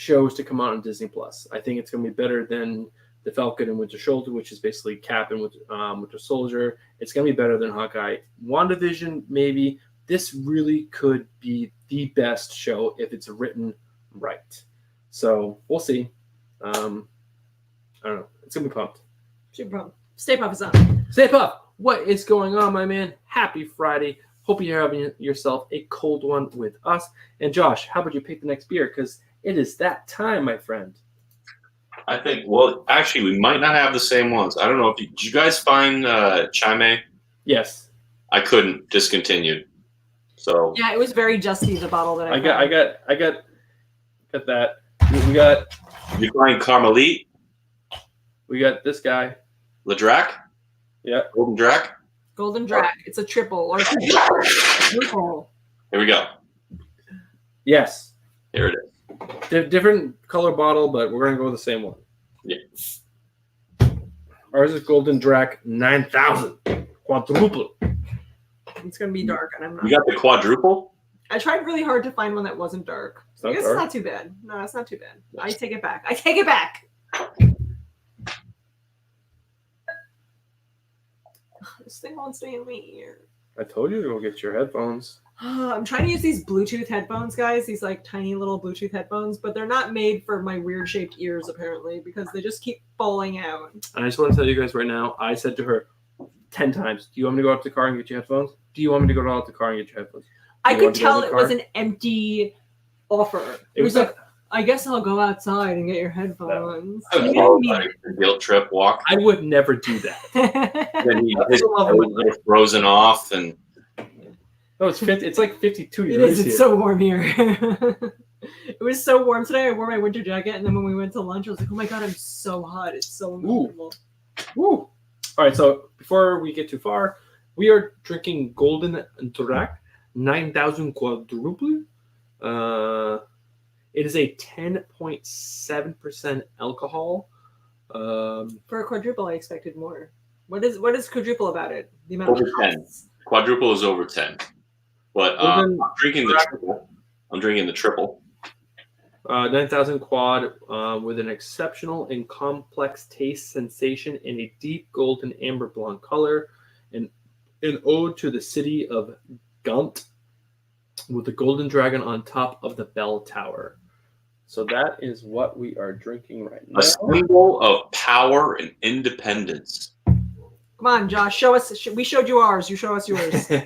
shows to come out on Disney Plus. I think it's going to be better than the Falcon and Winter Soldier, which is basically Cap and Winter Soldier. It's going to be better than Hawkeye. WandaVision, maybe. This really could be the best show if it's written right. So we'll see. I don't know. It's going to be pumped. Stay Puft is on. Stay Puft, what is going on, my man? Happy Friday. Hope you're having yourself a cold one with us. And Josh, how about you pick the next beer? Because it is that time, my friend. I think, well, actually, we might not have the same ones. I don't know if did you guys find Chime? Yes. I couldn't, discontinued. So Yeah, it was very justy, the bottle that I got that. We got did you find Carmelite, this guy. Ladrac, Yeah. Golden Drac. Golden Drac. It's a triple or a quadruple. Here we go. Yes. Here it is. Different color bottle, but we're gonna go with the same one. Yeah. Ours is Golden Drac 9000 quadruple. It's gonna be dark, and I'm not. You got the quadruple. I tried really hard to find one that wasn't dark. It's not I guess dark. it's not too bad. No, it's not too bad. I take it back. I take it back. This thing won't stay in my ear. I told you to go get your headphones. I'm trying to use these Bluetooth headphones, guys. These like tiny little Bluetooth headphones, but they're not made for my weird shaped ears apparently because they just keep falling out. And I just want to tell you guys right now, I said to her 10 times, do you want me to go out to the car and get your headphones? Do you want me to go out to the car and get your headphones? I You could want to go tell in the it was car? an empty offer. It It was was like, I guess I'll go outside and get your headphones. I You would didn't follow need like the guilt trip walk. I would never do that. it. Then his eye was a little frozen off, and No, it's 50. It's like 52 It degrees is. It's here. so warm here. It was so warm today. I wore my winter jacket, and then when we went to lunch, I was like, "Oh my god, I'm so hot! It's so uncomfortable." Woo. All right, so before we get too far, we are drinking Golden Drac 9000 quadruple. It is a 10.7% alcohol. For a quadruple, I expected more. What is quadruple about it? The amount Over of 10. shots? quadruple is over 10. But Golden I'm drinking the triple. I'm drinking the triple. 9,000 quad with an exceptional and complex taste sensation in a deep golden amber blonde color, and an ode to the city of Gaunt with the golden dragon on top of the bell tower. So that is what we are drinking right now. A symbol of power and independence. Come on, Josh, show us. We showed you ours. You show us yours. In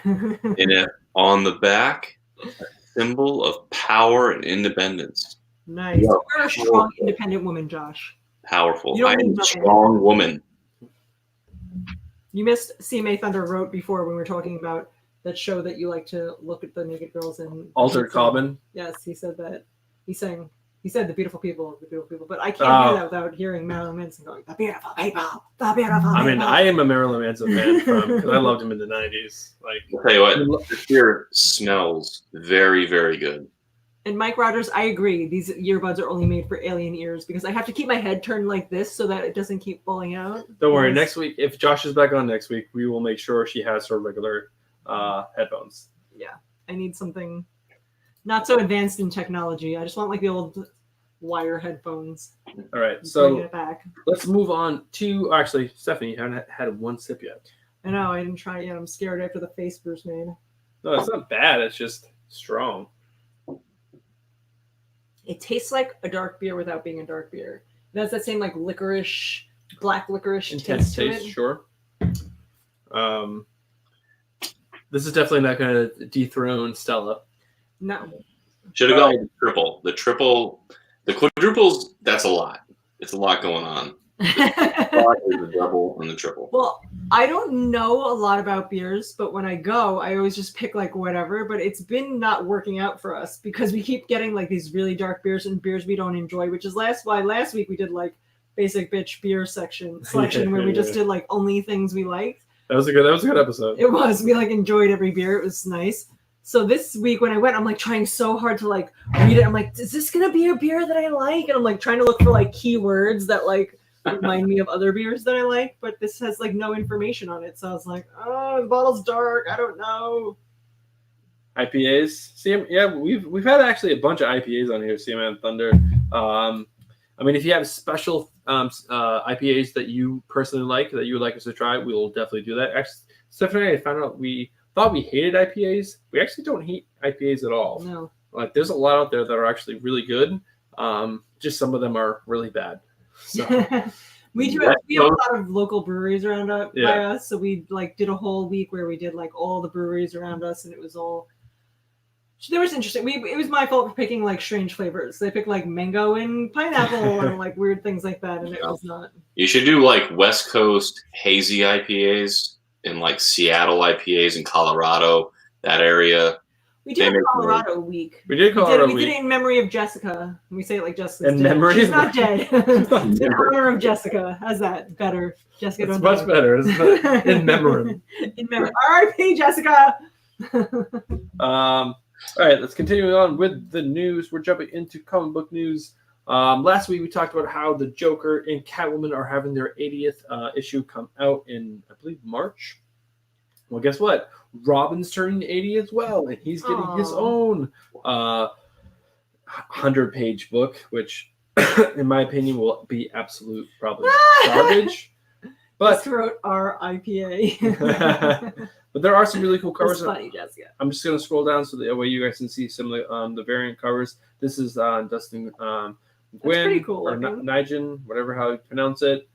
it, on the back, a symbol of power and independence. Nice. Yeah. You're a strong, independent woman, Josh. Powerful. You don't I need am a nothing. strong woman. You missed CMA Thunder wrote before when we were talking about that show that you like to look at the naked girls in. Altered Carbon. Yes, he said that. He said the beautiful people, but I can't hear Oh. that without hearing Marilyn Manson going, the beautiful people, the beautiful I mean, people." I am a Marilyn Manson fan because I loved him in the 90s. Like, I'll tell you what, this beer smells very, very good. And Mike Rogers, I agree. These earbuds are only made for alien ears because I have to keep my head turned like this so that it doesn't keep falling out. don't worry. Yes. Next week, if Josh is back on next week, we will make sure she has her regular headphones. I need something not so advanced in technology. I just want like the old wire headphones. All right, Bring so it back. let's move on to actually, Stephanie, you haven't had one sip yet. I know I didn't try it yet. I'm scared after the face Bruce made. No, it's not bad. It's just strong. It tastes like a dark beer without being a dark beer. It has that same like licorice, black licorice Intense taste to taste, it. sure. This is definitely not going to dethrone Stella. No. Should have gone with the triple. The quadruples, that's a lot. It's a lot going on. The double and the triple. Well, I don't know a lot about beers, but when I go, I always just pick like whatever. But it's been not working out for us because we keep getting like these really dark beers and beers we don't enjoy, which is why last week we did like basic bitch beer selection where we just did like only things we liked. That was a good episode. It was. We like enjoyed every beer. It was nice. So this week when I went, I'm like trying so hard to like read it. I'm like, is this gonna be a beer that I like? And I'm like trying to look for like keywords that like remind me of other beers that I like, but this has like no information on it. So I was like, oh, the bottle's dark. I don't know. IPAs. Yeah, we've had actually a bunch of IPAs on here. CM and Thunder. I mean, if you have special IPAs that you personally like that you would like us to try, we will definitely do that. Actually, Stephanie and I found out we thought we hated IPAs. We actually don't hate IPAs at all. No. Like, there's a lot out there that are actually really good. Just some of them are really bad. So. we have a lot of local breweries around by us, so we like did a whole week where we did like all the breweries around us, and it was all. It was interesting. It was my fault for picking like strange flavors. They picked like mango and pineapple and like weird things like that, and it was not. You should do like West Coast hazy IPAs and like Seattle IPAs in Colorado, that area. We did a Colorado week. We did Colorado week. We did it in memory of Jessica. We say it like Jessica's in dead. memory. She's not dead. In honor of Jessica. How's that better? Jessica. It's much better. It's in memory. In memory. R.I.P. Jessica. All right, let's continue on with the news. We're jumping into comic book news. Last week we talked about how the Joker and Catwoman are having their 80th issue come out in, I believe, March. Well, guess what? Robin's turning 80 as well, and he's getting his own 100-page book, which, in my opinion, will be absolute probably garbage. But wrote our IPA. But there are some really cool covers. That's funny, Jessica. I'm just going to scroll down so that way you guys can see some of the variant covers. This is Dustin Gwynn, cool or Nigel, whatever how you pronounce it.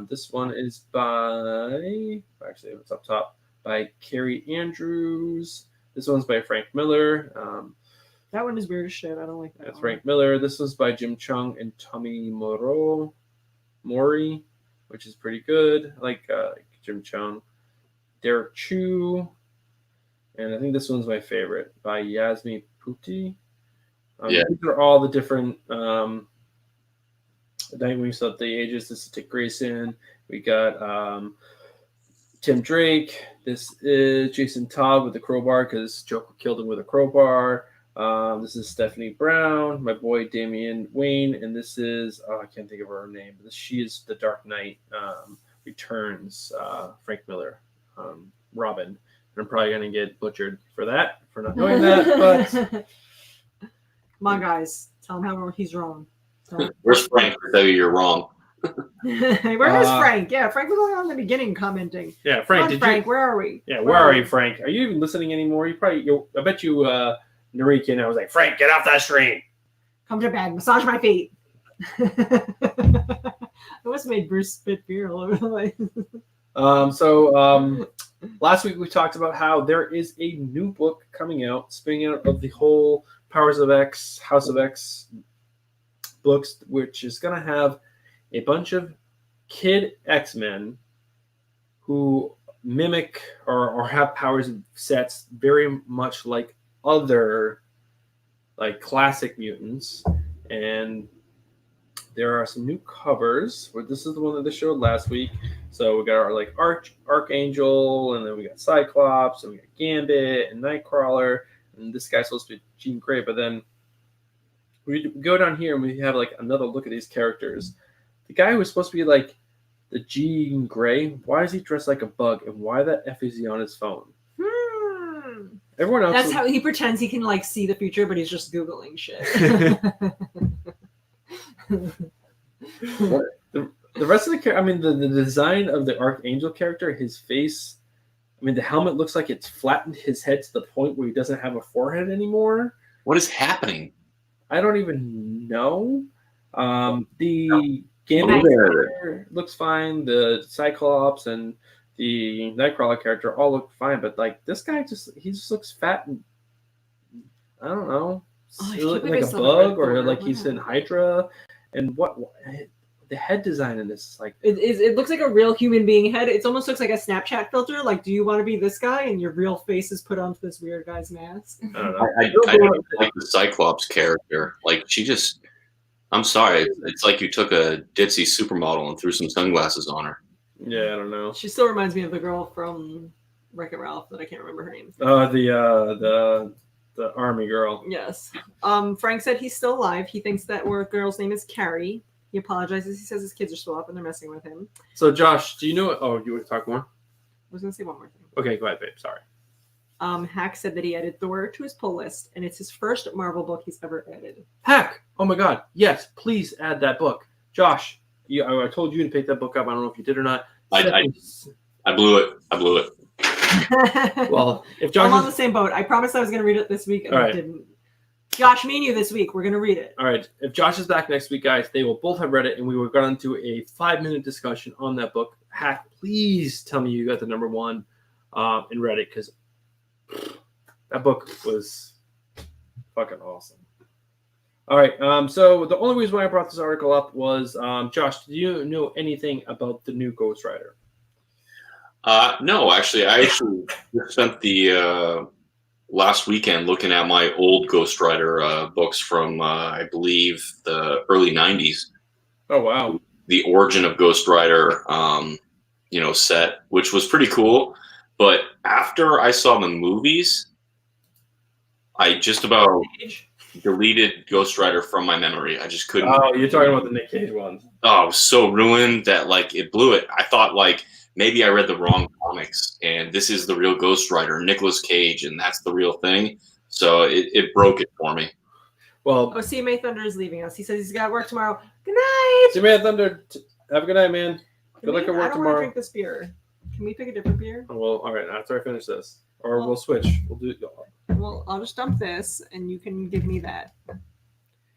This one is by, actually it's up top, by Carrie Andrews. This one's by Frank Miller. That one is weird as shit. I don't like that. That's Frank Miller. This was by Jim Chung and Tommy Mori, which is pretty good. I like Jim Chung. Derek Chu, and I think this one's my favorite, by Yasmi Putti. These are all the different Nightwing stuff. The ages. This is Dick Grayson. We got Tim Drake. This is Jason Todd with the crowbar because Joker killed him with a crowbar. This is Stephanie Brown, my boy Damian Wayne, and this is I can't think of her name, but she is the Dark Knight Returns. Frank Miller. Robin. And I'm probably going to get butchered for not knowing that, but come on, guys, tell him how he's wrong. Where's Frank to tell you you're wrong? Where is Frank? Yeah, Frank was only on the beginning commenting. Yeah, Frank. Frank, where are we? Yeah, where are you, Frank? Are you even listening anymore? I bet you Nariki and I was like, Frank, get off that stream. Come to bed, massage my feet. I must have made Bruce spit beer all over the place. Last week we talked about how there is a new book coming out, spinning out of the whole Powers of X, House of X books, which is going to have a bunch of kid X-Men who mimic or have powers sets very much like other like classic mutants. And there are some new covers. Where this is the one that they showed last week. So we got our like Archangel, and then we got Cyclops, and we got Gambit and Nightcrawler, and this guy's supposed to be Jean Grey. But then we go down here and we have like another look at these characters. The guy who was supposed to be like the Jean Grey, why is he dressed like a bug, and why the F is he on his phone? Everyone else. That's how he pretends he can like see the future, but he's just Googling shit. The rest of the character, I mean, the design of the Archangel character, his face, I mean, the helmet looks like it's flattened his head to the point where he doesn't have a forehead anymore. What is happening? I don't even know. The Gambit character looks fine. The Cyclops and the Nightcrawler character all look fine, but like this guy he just looks fat and I don't know, like a bug or like he's in Hydra. And what the head design in this is like it looks like a real human being head. It almost looks like a Snapchat filter. Like, do you want to be this guy and your real face is put onto this weird guy's mask? I don't know. I don't like the Cyclops character. Like, she just, I'm sorry, it's like you took a ditzy supermodel and threw some sunglasses on her. Yeah, I don't know. She still reminds me of the girl from Wreck-It Ralph that I can't remember her name. The army girl. Yes. Frank said he's still alive. He thinks that girl's name is Carrie. He apologizes. He says his kids are still up and they're messing with him. So, Josh, do you know? Oh, you want to talk more? I was going to say one more thing. Okay, go ahead, babe. Sorry. Hack said that he added Thor to his pull list, and it's his first Marvel book he's ever added. Hack! Oh my God! Yes, please add that book, Josh. I told you to pick that book up. I don't know if you did or not. I blew it. I blew it. Well, if Josh I'm on the same boat. I promised I was going to read it this week, and I didn't. Josh, me and you this week, we're going to read it. All right. If Josh is back next week, guys, they will both have read it, and we will go into a 5-minute discussion on that book. Hack, please tell me you got the number one and read it, because that book was fucking awesome. All right. So the only reason why I brought this article up was, Josh, do you know anything about the new Ghost Rider? No, actually, I spent the last weekend looking at my old Ghost Rider books from, I believe, the early 90s. Oh, wow. The origin of Ghost Rider, set, which was pretty cool. But after I saw the movies, I just about deleted Ghost Rider from my memory. I just couldn't. Oh, you're talking about the Nick Cage ones. Oh, I was so ruined that it blew it. I thought maybe I read the wrong comics, and this is the real Ghost Rider, Nicolas Cage, and that's the real thing. So it broke it for me. Well, CMA Thunder is leaving us. He says he's got work tomorrow. Good night. CMA Thunder, have a good night, man. Good luck at work I don't want to tomorrow. drink this beer. Can we pick a different beer? Well, all right. After I finish this, or we'll switch. We'll do. Well, I'll just dump this, and you can give me that.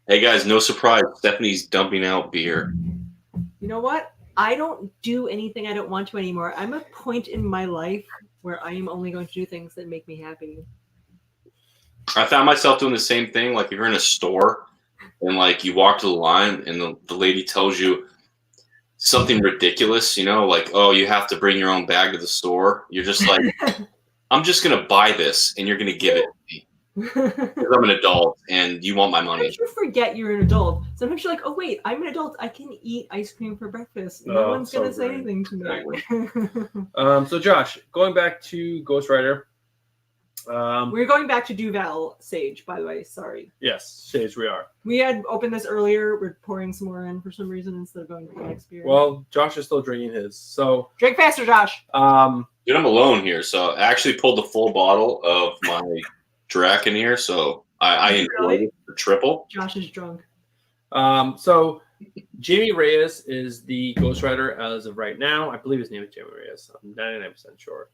Hey guys, no surprise. Stephanie's dumping out beer. You know what? I don't do anything I don't want to anymore. I'm at a point in my life where I am only going to do things that make me happy. I found myself doing the same thing. Like if you're in a store and you walk to the line and the lady tells you something ridiculous, oh, you have to bring your own bag to the store. You're just like, I'm just going to buy this and you're going to give it to me. Because I'm an adult and you want my money. Sometimes you forget you're an adult. Sometimes you're like, oh, wait, I'm an adult. I can eat ice cream for breakfast. No one's going to say anything to me. So, Josh, going back to Ghost Rider. We're going back to Duval Sage, by the way. Sorry. Yes, Sage, we are. We had opened this earlier. We're pouring some more in for some reason instead of going to the next beer. Well, Josh is still drinking his. So drink faster, Josh. Dude, I'm alone here. So I actually pulled the full bottle of my Drac in here. So I enjoyed it, the triple. Josh is drunk. So Jamie Reyes is the Ghost Rider as of right now. I believe his name is Jamie Reyes. I'm 99% sure.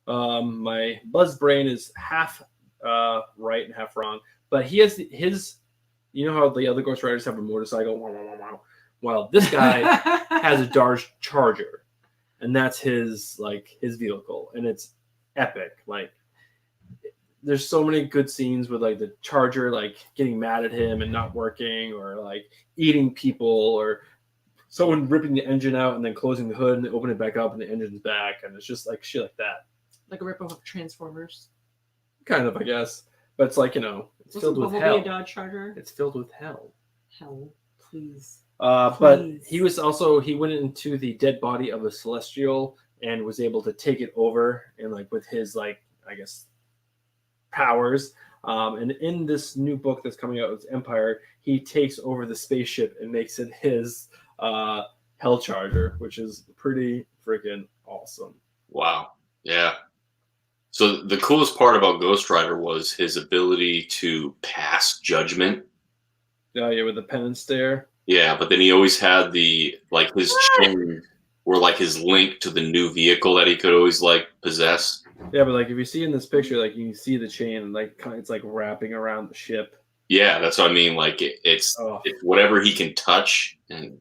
My buzz brain is half right and half wrong, but he has his. You know how the other Ghost Riders have a motorcycle? Well, this guy has a Dodge Charger, and that's his vehicle, and it's epic. There's so many good scenes with the Charger getting mad at him and not working, or eating people, or someone ripping the engine out and then closing the hood and then opening it back up and the engine's back, and it's just shit like that. Like a ripoff of Transformers. Kind of, I guess. But it's it's filled with hell. A Dodge Charger? It's filled with hell. Hell, please. But he went into the dead body of a Celestial and was able to take it over and with his I guess powers. And in this new book that's coming out with Empire, he takes over the spaceship and makes it his Hell Charger, which is pretty freaking awesome. Wow. Yeah. So the coolest part about Ghost Rider was his ability to pass judgment. Yeah, with the pen and stare. Yeah, but then he always had his chain or his link to the new vehicle that he could always possess. Yeah, but if you see in this picture, you can see the chain it's wrapping around the ship. Yeah, that's what I mean. It's whatever he can touch. And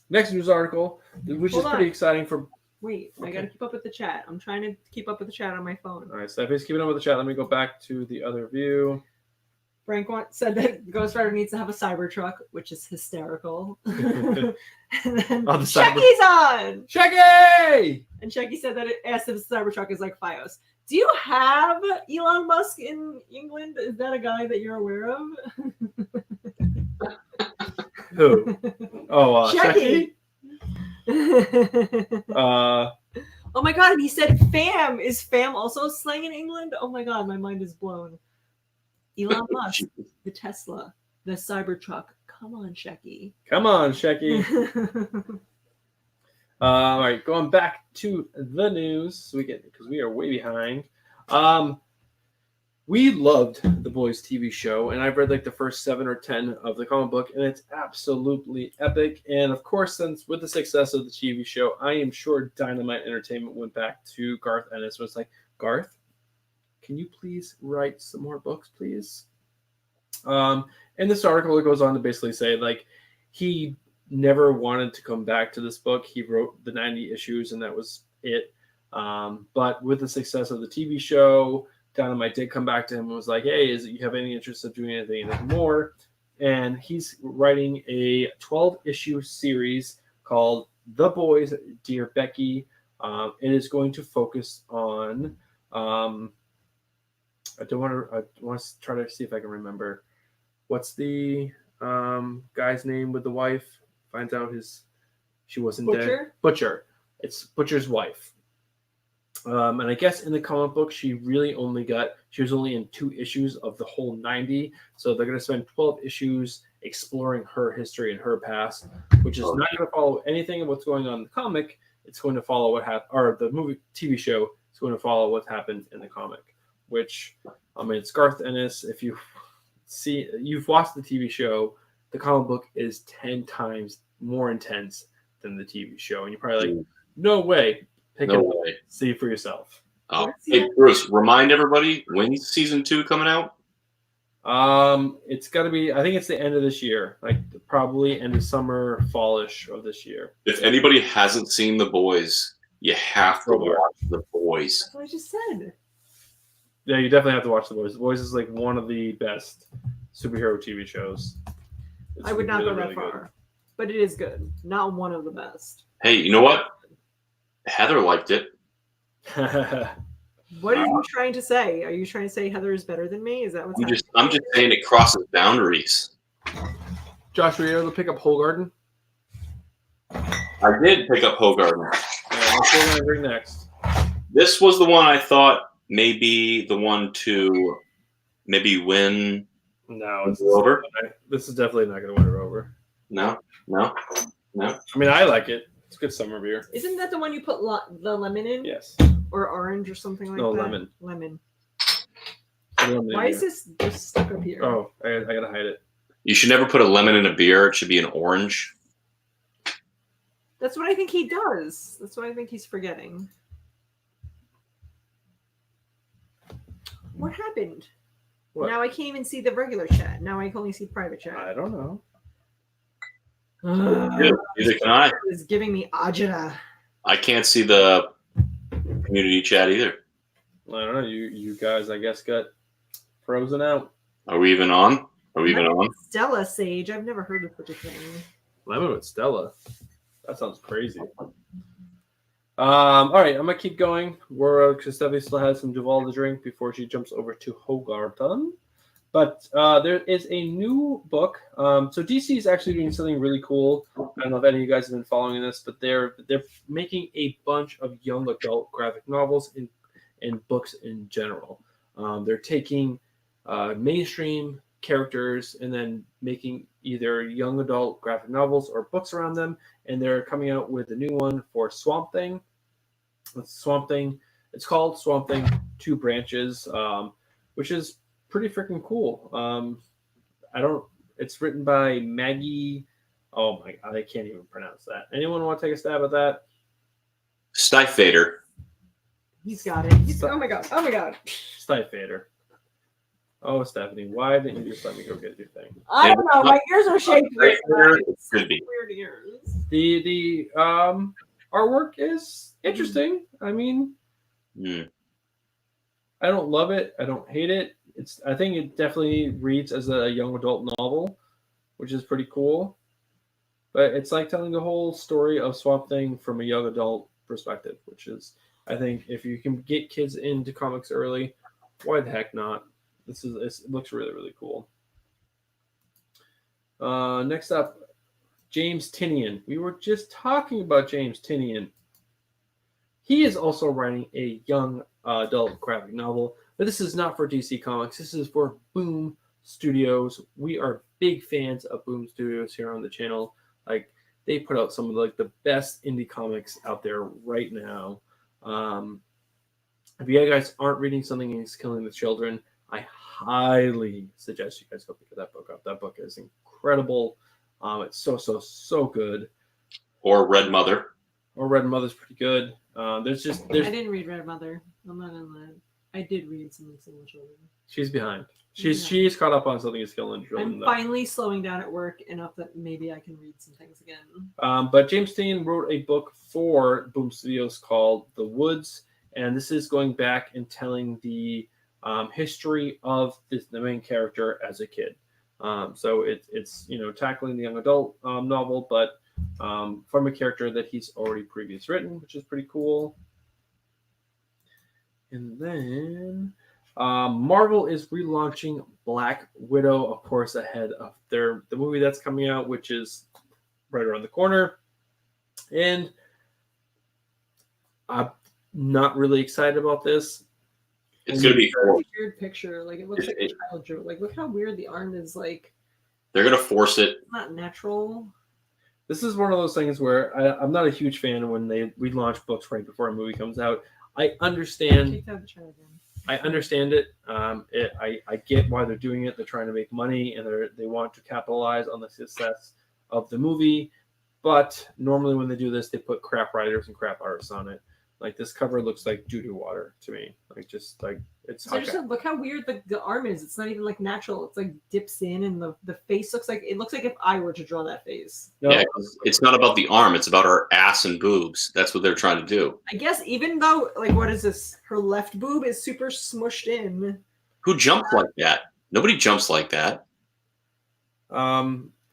next news article, which is pretty exciting for. Wait, I gotta keep up with the chat. I'm trying to keep up with the chat on my phone. All right, Stephanie's keeping up with the chat. Let me go back to the other view. Frank said that Ghost Rider needs to have a Cybertruck, which is hysterical. And then Shecky's on! Shecky! And Shecky said that it asked if the Cybertruck is like Fios. Do you have Elon Musk in England? Is that a guy that you're aware of? Who? Oh, Shecky! Oh my god, and he said fam. Is fam also slang in England? Oh my god, my mind is blown. Elon Musk, the Tesla, the Cybertruck. Come on, Shecky. Come on, Shecky. All right, going back to the news, because we are way behind. We loved The Boys TV show, and I've read like the first 7 or 10 of the comic book, and it's absolutely epic. And of course, since with the success of the TV show, I am sure Dynamite Entertainment went back to Garth Ennis. Was like, Garth, can you please write some more books, please? In this article, it goes on to basically say like he never wanted to come back to this book. He wrote the 90 issues, and that was it. But with the success of the TV show, Dynamite did come back to him and was like, hey, you have any interest of doing anything more? And he's writing a 12-issue series called The Boys, Dear Becky. It is going to focus on I want to try to see if I can remember. What's the guy's name with the wife? Finds out she wasn't dead. Butcher. It's Butcher's wife. And I guess in the comic book, she was only in 2 issues of the whole 90. So they're going to spend 12 issues exploring her history and her past, which is not going to follow anything of what's going on in the comic. It's going to follow what happened, or the movie TV show is going to follow what happened in the comic, which, I mean, it's Garth Ennis. If you've watched the TV show, the comic book is 10 times more intense than the TV show. And you're probably like, no way. Pick it up, see for yourself. Hey, Bruce, remind everybody, when's season 2 coming out? It's got to be, I think it's the end of this year, like probably end of summer, fallish of this year. If anybody hasn't seen The Boys, you have to watch The Boys. That's what I just said. Yeah, you definitely have to watch The Boys. The Boys is like one of the best superhero TV shows. I would not go that far, but it is good. Not one of the best. Hey, you know what? Heather liked it. What are you trying to say? Are you trying to say Heather is better than me? Is that what's I'm just saying it crosses boundaries. Josh, were you able to pick up Whole Garden? I did pick up Whole Garden. What's going to bring next? This was the one I thought may be the one to maybe win. No, over. This is definitely not going to win her over. No. I mean, I like it. It's good summer beer. Isn't that the one you put the lemon in? Yes. Or orange or something like that? No, Lemon. Why is this just stuck up here? Oh, I gotta hide it. You should never put a lemon in a beer. It should be an orange. That's what I think he does. That's what I think he's forgetting. What happened? What? Now I can't even see the regular chat. Now I can only see private chat. I don't know. Neither can I. It's giving me agita. I can't see the community chat either. I don't know. You guys, I guess, got frozen out. Are we even on? Stella Sage. I've never heard of such a thing. Lemon with Stella. That sounds crazy. All right, I'm gonna keep going. Because Stephanie still has some Duval to drink before she jumps over to Hogarton. But there is a new book. So DC is actually doing something really cool. I don't know if any of you guys have been following this, but they're making a bunch of young adult graphic novels and books in general. They're taking mainstream characters and then making either young adult graphic novels or books around them. And they're coming out with a new one for Swamp Thing. It's called Swamp Thing 2 Branches, which is pretty freaking cool. It's written by Maggie. Oh my God, I can't even pronounce that. Anyone want to take a stab at that? Stiefvater. He's got it. Oh my God. Stiefvater. Oh, Stephanie, why didn't you just let me go get your thing? I don't know. My ears are shaking. It could be. Weird ears. The artwork is interesting. I mean, I don't love it. I don't hate it. I think it definitely reads as a young adult novel, which is pretty cool. But it's like telling the whole story of Swamp Thing from a young adult perspective, which is, I think, if you can get kids into comics early, why the heck not? It looks really, really cool. Next up, James Tynion. We were just talking about James Tynion. He is also writing a young adult graphic novel, but this is not for DC Comics. This is for Boom Studios. We are big fans of Boom Studios here on the channel. Like, They put out some of the best indie comics out there right now. If you guys aren't reading Something Is Killing the Children, I highly suggest you guys go pick that book up. That book is incredible. It's so good. Or Red Mother. Or Red Mother's pretty good. There's I didn't read Red Mother. I'm not gonna lie. I did read Something Is Killing the Children. She's behind. She's caught up on Something Is Killing the Children. I'm finally slowing down at work enough that maybe I can read some things again. But James Tynion wrote a book for Boom Studios called The Woods, and this is going back and telling the history of the main character as a kid. So it's tackling the young adult novel, but from a character that he's already previously written, which is pretty cool. And then Marvel is relaunching Black Widow, of course, ahead of the movie that's coming out, which is right around the corner. And I'm not really excited about this. It's going to be a weird picture. Like, it looks like a child joke. Like, look how weird the arm is. Like, they're going to force it. It's not natural. This is one of those things where I'm not a huge fan when they relaunch books right before a movie comes out. I understand. I understand it. I get why they're doing it. They're trying to make money and they want to capitalize on the success of the movie. But normally when they do this, they put crap writers and crap artists on it. Like, this cover looks like doo-doo water to me. It's. So I just said, look how weird the arm is. It's not even like natural. It's like dips in, and the face looks like if I were to draw that face. No. Yeah, it's not about the arm. It's about her ass and boobs. That's what they're trying to do. I guess even though, like, what is this? Her left boob is super smushed in. Who jumped like that? Nobody jumps like that.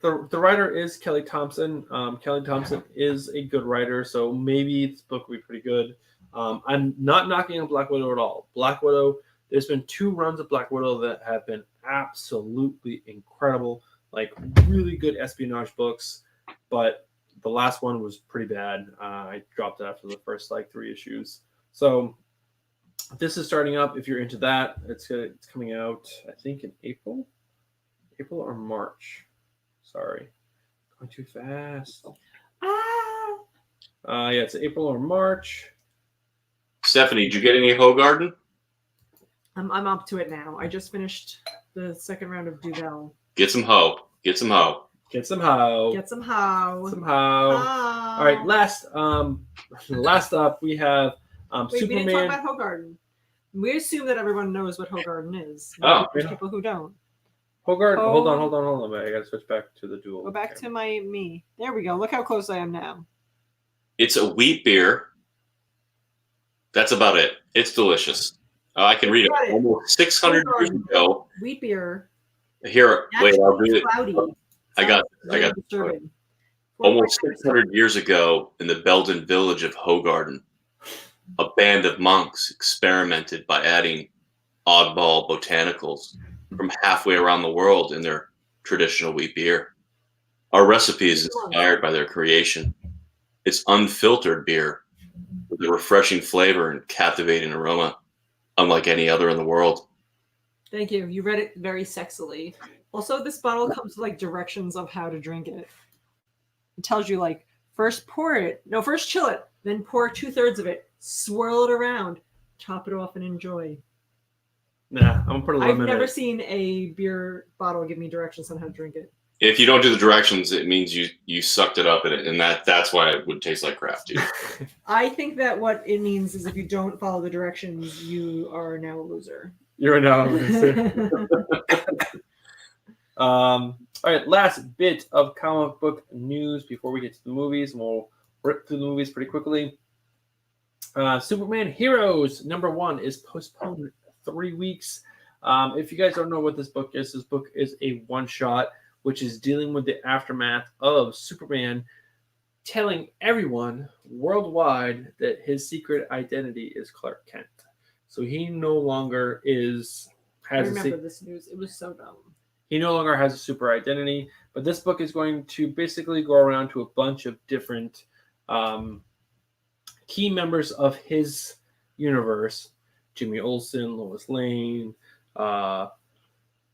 The writer is Kelly Thompson. Kelly Thompson is a good writer, so maybe this book will be pretty good. I'm not knocking on Black Widow at all. Black Widow, there's been 2 runs of Black Widow that have been absolutely incredible, like really good espionage books, but the last one was pretty bad. I dropped it after the first 3 issues. So this is starting up. If you're into that, it's coming out, I think, in April or March. Sorry, going too fast. Yeah, it's April or March. Stephanie, did you get any Hogarden? I'm up to it now. I just finished the second round of Duvel. Get some hoe. Get some hoe. Get some hoe. Get some hoe. Somehow. All right. Last up, we have Wait, Superman. we didn't talk about Hogarden. We assume that everyone knows what Hogarden is. There's people who don't. Hogarden. Hold on. I gotta switch back to the duel. Go back to me. There we go. Look how close I am now. It's a wheat beer. That's about it. It's delicious. I can read it. Almost 600 years ago. Wheat beer. Here, wait, I'll read it. Cloudy. I got it. Almost 600 years ago, in the Belden village of Hogarden, a band of monks experimented by adding oddball botanicals from halfway around the world in their traditional wheat beer. Our recipe is inspired by their creation. It's unfiltered beer with a refreshing flavor and captivating aroma, unlike any other in the world. Thank you. You read it very sexily. Also, this bottle comes with directions of how to drink it. It tells you first chill it, then pour 2/3 of it, swirl it around, top it off, and enjoy. Nah, I'm gonna put a lemon. I've never seen a beer bottle give me directions on how to drink it. If you don't do the directions, it means you sucked it up in it, and that's why it would taste like crap, dude. I think that what it means is if you don't follow the directions, you are now a loser. You're now a loser. All right, last bit of comic book news before we get to the movies, and we'll rip through the movies pretty quickly. Superman Heroes #1 is postponed 3 weeks. If you guys don't know what this book is a one-shot, which is dealing with the aftermath of Superman telling everyone worldwide that his secret identity is Clark Kent. So he no longer has this news. It was so dumb. He no longer has a super identity, but this book is going to basically go around to a bunch of different key members of his universe. Jimmy Olsen, Lois Lane,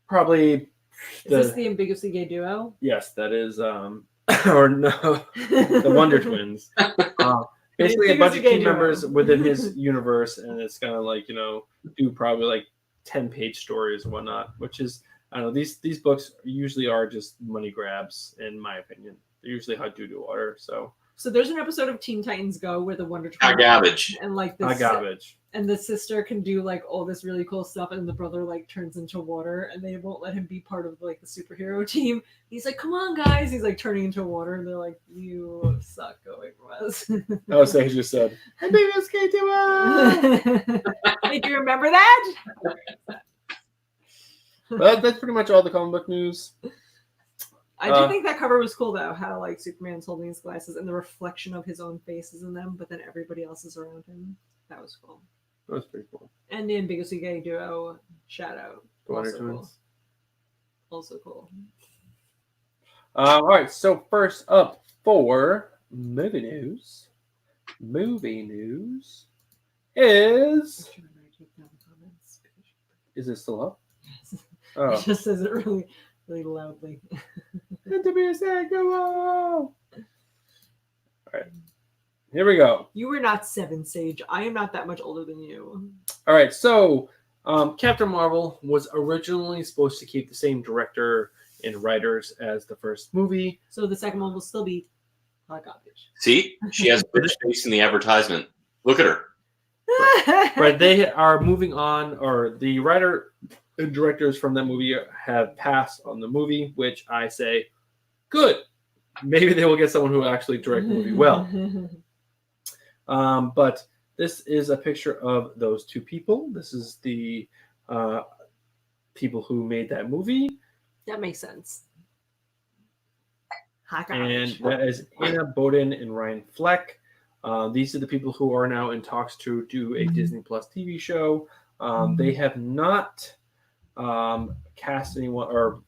probably... Is this the ambiguously gay duo? Yes, that is or no, the Wonder Twins. Basically, a bunch of team members within his universe, and it's gonna like do probably like 10-page stories and whatnot. Which is, I don't know, these books usually are just money grabs, in my opinion. They're usually hot doo-doo water. So there's an episode of Teen Titans Go where the Wonder Hot Twins garbage. and like hot garbage. and the sister can do like all this really cool stuff, and the brother like turns into water, and they won't let him be part of like the superhero team. He's like, "Come on, guys!" He's like turning into water, and they're like, "You suck, go away from us." Oh, so he just said, "And baby, it's K2O." Hey, do you remember that? Well, that's pretty much all the comic book news. I do think that cover was cool though. How like Superman's holding his glasses and the reflection of his own face is in them, but then everybody else is around him. That was cool. That was pretty cool. And the Ambiguously Gay duo Shadow. The Wonder Also Twins. cool. Also cool. All right, so first up for movie news is it still up? Yes. Oh, It just says it really, really loudly. go on. All right, here we go. You were not 7, Sage. I am not that much older than you. All right, so Captain Marvel was originally supposed to keep the same director and writers as the first movie. So the second one will still be hot garbage. See, she has British face in the advertisement. Look at her. Right, they are moving on, or the writer and directors from that movie have passed on the movie, which I say, good. Maybe they will get someone who will actually direct the movie well. But this is a picture of those two people. This is the people who made that movie. That makes sense. Hot And garbage. that is Anna Boden and Ryan Fleck. These are the people who are now in talks to do a Disney Plus TV show. They have not cast anyone, or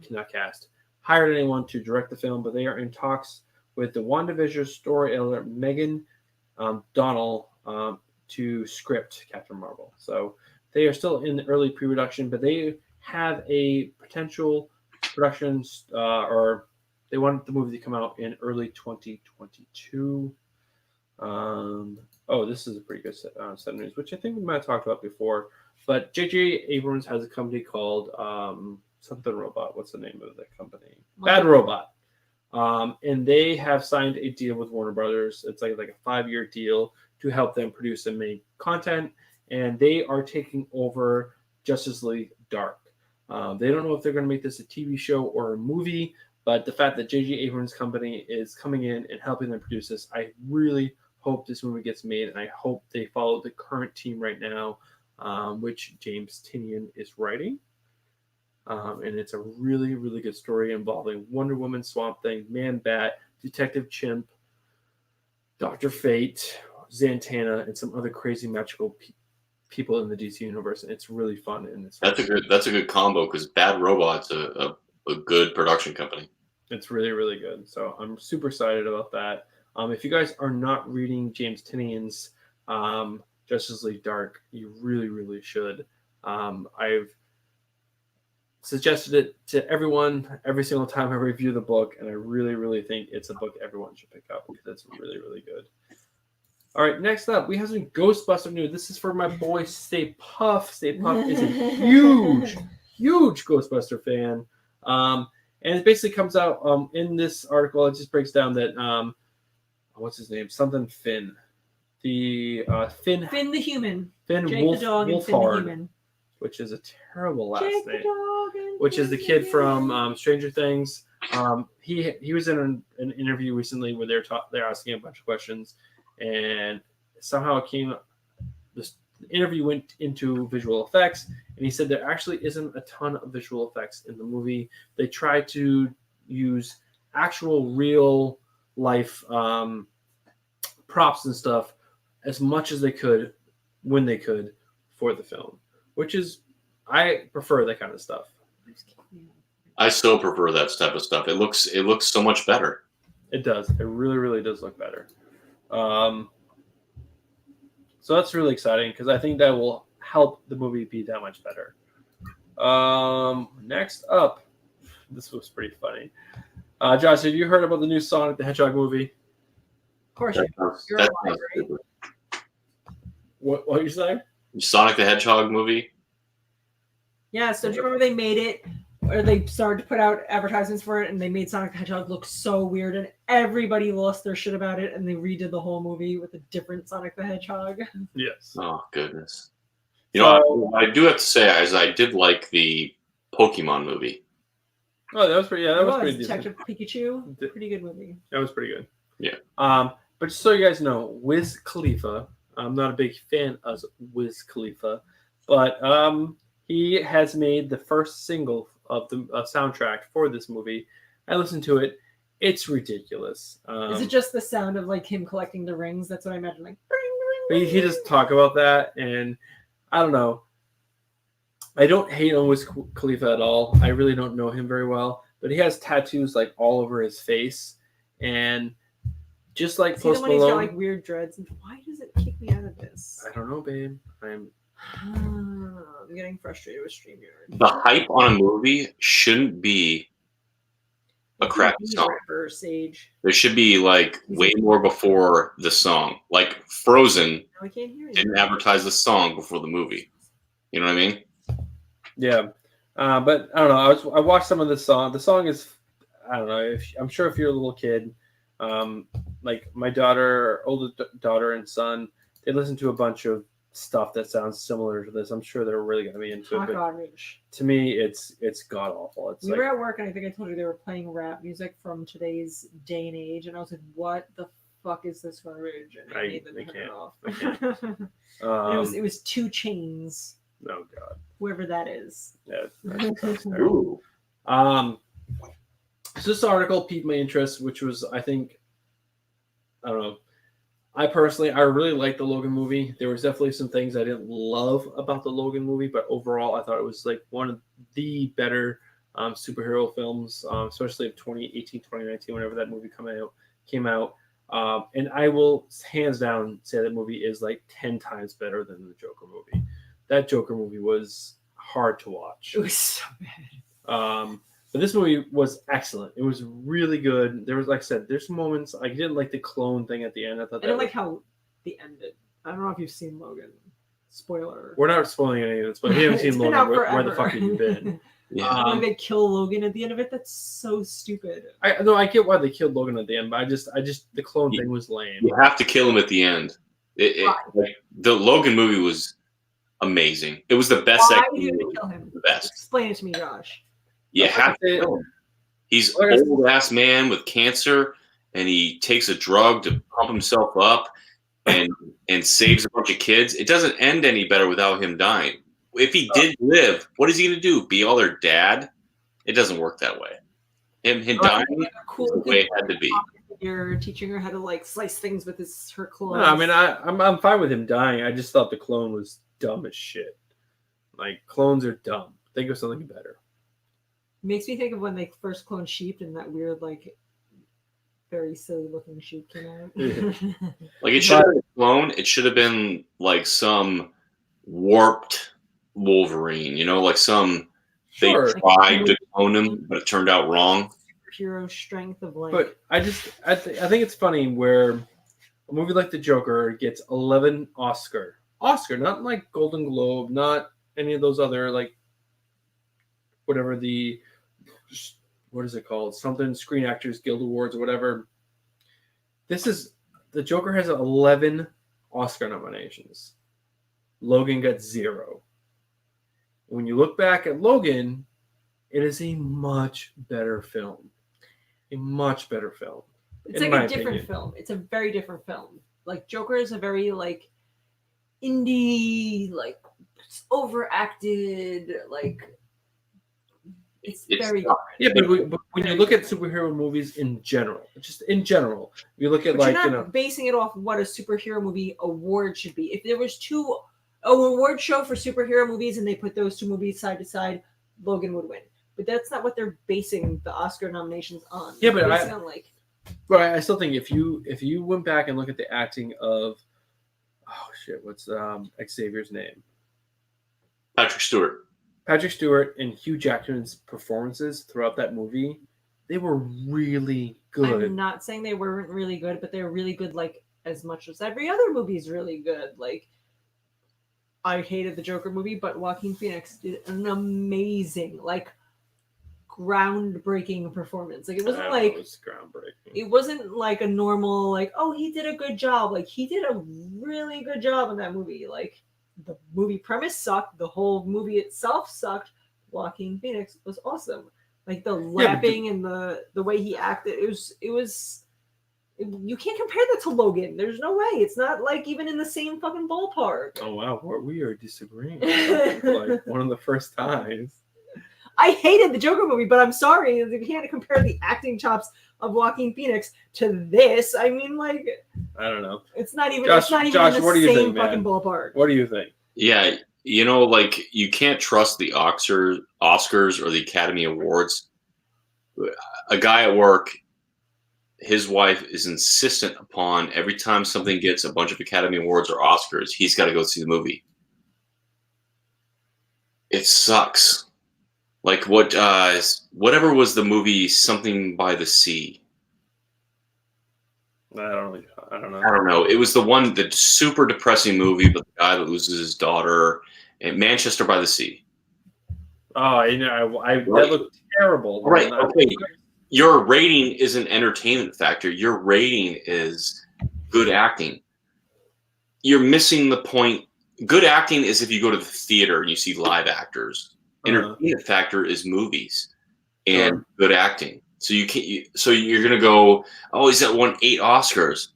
not cast, hired anyone to direct the film, but they are in talks with the WandaVision story editor Megan Donnell to script Captain Marvel. So they are still in the early pre-production, but they have a potential production, or they want the movie to come out in early 2022. This is a pretty good set of news, which I think we might have talked about before. But J.J. Abrams has a company called something Robot. What's the name of the company? Bad Robot. And they have signed a deal with Warner Brothers. It's like a 5-year deal to help them produce and make content. And they are taking over Justice League Dark. They don't know if they're going to make this a TV show or a movie, but the fact that J.J. Abrams' company is coming in and helping them produce this, I really hope this movie gets made, and I hope they follow the current team right now, which James Tynion is writing. And it's a really, really good story involving Wonder Woman, Swamp Thing, Man-Bat, Detective Chimp, Dr. Fate, Zatanna, and some other crazy magical people in the DC universe. And it's really fun. And That's a good combo, because Bad Robot's a good production company. It's really, really good. So I'm super excited about that. If you guys are not reading James Tynion's Justice League Dark, you really, really should. I've suggested it to everyone every single time I review the book, and I really, really think it's a book everyone should pick up because it's really, really good. All right, next up, we have some Ghostbuster news. This is for my boy Stay Puft. Stay Puft is a huge, huge Ghostbuster fan. And it basically comes out in this article. It just breaks down that, what's his name? Something Finn. Finn the human. Finn Jake the dog and Finn the Wolfhard, human. which is a terrible last Jake name. the dog and Which is the Finn kid the from human. Stranger Things. He was in an interview recently where they're asking a bunch of questions, and somehow it came. This interview went into visual effects, and he said there actually isn't a ton of visual effects in the movie. They tried to use actual real life props and stuff as much as they could when they could for the film, which is, I prefer that kind of stuff. I still prefer that type of stuff. It looks so much better. It does. It really, really does look better. So that's really exciting because I think that will help the movie be that much better. Next up, this was pretty funny. Josh, have you heard about the new Sonic the Hedgehog movie? Of course, That you're sounds alive, right? stupid. What are you saying? Sonic the Hedgehog movie. Yeah, so do you remember they made it, or they started to put out advertisements for it, and they made Sonic the Hedgehog look so weird, and everybody lost their shit about it, and they redid the whole movie with a different Sonic the Hedgehog. Yes. Oh goodness. You know, what I do have to say is I did like the Pokemon movie. Oh, that was pretty. Yeah, that It was pretty decent. Detective Pikachu, pretty good movie. That was pretty good. Yeah. But just so you guys know, Wiz Khalifa. I'm not a big fan of Wiz Khalifa, but he has made the first single of the soundtrack for this movie. I listened to it. It's ridiculous. Is it just the sound of like him collecting the rings? That's what I imagine. Like, He just talk about that, and I don't know. I don't hate on Wiz Khalifa at all. I really don't know him very well, but he has tattoos like all over his face, and just like See the Post one he's got Malone. like weird dreads. Why does it kick me out of this? I don't know, babe. I'm getting frustrated with StreamYard. The hype on a movie shouldn't be a crappy song. For Sage. There should be like way more before the song. Like Frozen No, I can't hear you. didn't advertise the song before the movie. You know what I mean? Yeah, but I don't know. I watched some of the song. The song is, I don't know. I'm sure if you're a little kid, like my older daughter and son, they listen to a bunch of stuff that sounds similar to this. I'm sure they're really going to be into Hot it. But garbage. to me, it's god awful. It's We like, were at work, and I think I told you they were playing rap music from today's day and age, and I was like, "What the fuck is this garbage?" And I made them turn it off. I It was 2 Chainz, oh god, whoever that is. yeah. That's terrible. Ooh. So this article piqued my interest, which was, I think, I don't know. I really liked the Logan movie. There was definitely some things I didn't love about the Logan movie, but overall, I thought it was like one of the better superhero films, especially of 2018, 2019, whenever that movie came out. And I will hands down say that movie is like 10 times better than the Joker movie. That Joker movie was hard to watch. It was so bad. But this movie was excellent. It was really good. There was, like I said, there's moments I didn't like the clone thing at the end. I thought I don't like how the ended. I don't know if you've seen Logan. Spoiler. We're not spoiling any of this, but if you haven't seen It's been Logan, out where the forever. fuck have you been? Yeah. When they kill Logan at the end of it, that's so stupid. I get why they killed Logan at the end, but I just the clone thing was lame. You have to kill him at the end. Like, the Logan movie was amazing. It was the best. Why second do you have to movie. kill him? The best. Explain it to me, Josh. You have to Like I kill him. He's Like I an old ass man with cancer, and he takes a drug to pump himself up, and saves a bunch of kids. It doesn't end any better without him dying. If he did live, what is he going to do? Be all their dad? It doesn't work that way. Him dying is Cool. the way it had to be. You're teaching her how to like slice things with her clothes. No, I mean I'm fine with him dying. I just thought the clone was dumb as shit. Like clones are dumb. Think of something better. Makes me think of when they first cloned sheep and that weird, like, very silly looking sheep came out. Yeah. Like, it should have been a clone. It should have been like some warped Wolverine, like some Sure. they tried to clone him, but it turned out wrong. Hero strength of like. But I think it's funny where a movie like The Joker gets 11 Oscar, not like Golden Globe, not any of those other like whatever what is it called? Something Screen Actors Guild Awards or whatever. The Joker has 11 Oscar nominations. Logan got 0. When you look back at Logan, it is a much better film. A much better film. It's in like my a different opinion. film. It's a very different film. Like Joker is a very like indie, like overacted, like it's very not. Yeah, but when you look at superhero movies in general, you look at But like you're not basing it off of what a superhero movie award should be. If there was an award show for superhero movies and they put those 2 movies side to side, Logan would win. But that's not what they're basing the Oscar nominations on. Yeah, but They're basing on, like, But I still think if you went back and look at the acting of what's Xavier's name? Patrick Stewart. Patrick Stewart and Hugh Jackman's performances throughout that movie they were really good. I'm not saying they weren't really good, but they were really good, like, as much as every other movie's really good. Like, I hated the Joker movie, but Joaquin Phoenix did an amazing, like, groundbreaking performance. Like, it wasn't like, It was groundbreaking. it wasn't like a normal, like, oh, he did a good job. Like, he did a really good job in that movie. Like, the movie premise sucked, the whole movie itself sucked. Joaquin Phoenix was awesome. Like, the laughing and the way he acted, you can't compare that to Logan. There's no way. It's not like even in the same fucking ballpark. Oh wow, we are disagreeing. Like one of the first times. I hated the Joker movie, but I'm sorry, you can't compare the acting chops of Joaquin Phoenix to this. I mean, like, I don't know. it's not even. Josh, it's not even Josh, in what the do you same think, man? fucking ballpark. What do you think? Yeah, you know, like you can't trust the Oscars or the Academy Awards. A guy at work, his wife is insistent upon every time something gets a bunch of Academy Awards or Oscars, he's got to go see the movie. It sucks. Like whatever was the movie, Something by the Sea. I don't know. I don't know. It was the super depressing movie, but the guy that loses his daughter, and Manchester by the Sea. Oh, you know, that looked terrible. Right. Okay. Your rating isn't entertainment factor. Your rating is good acting. You're missing the point. Good acting is if you go to the theater and you see live actors. Entertainment factor is movies and good acting. So you're gonna go, oh, he's won 8 Oscars.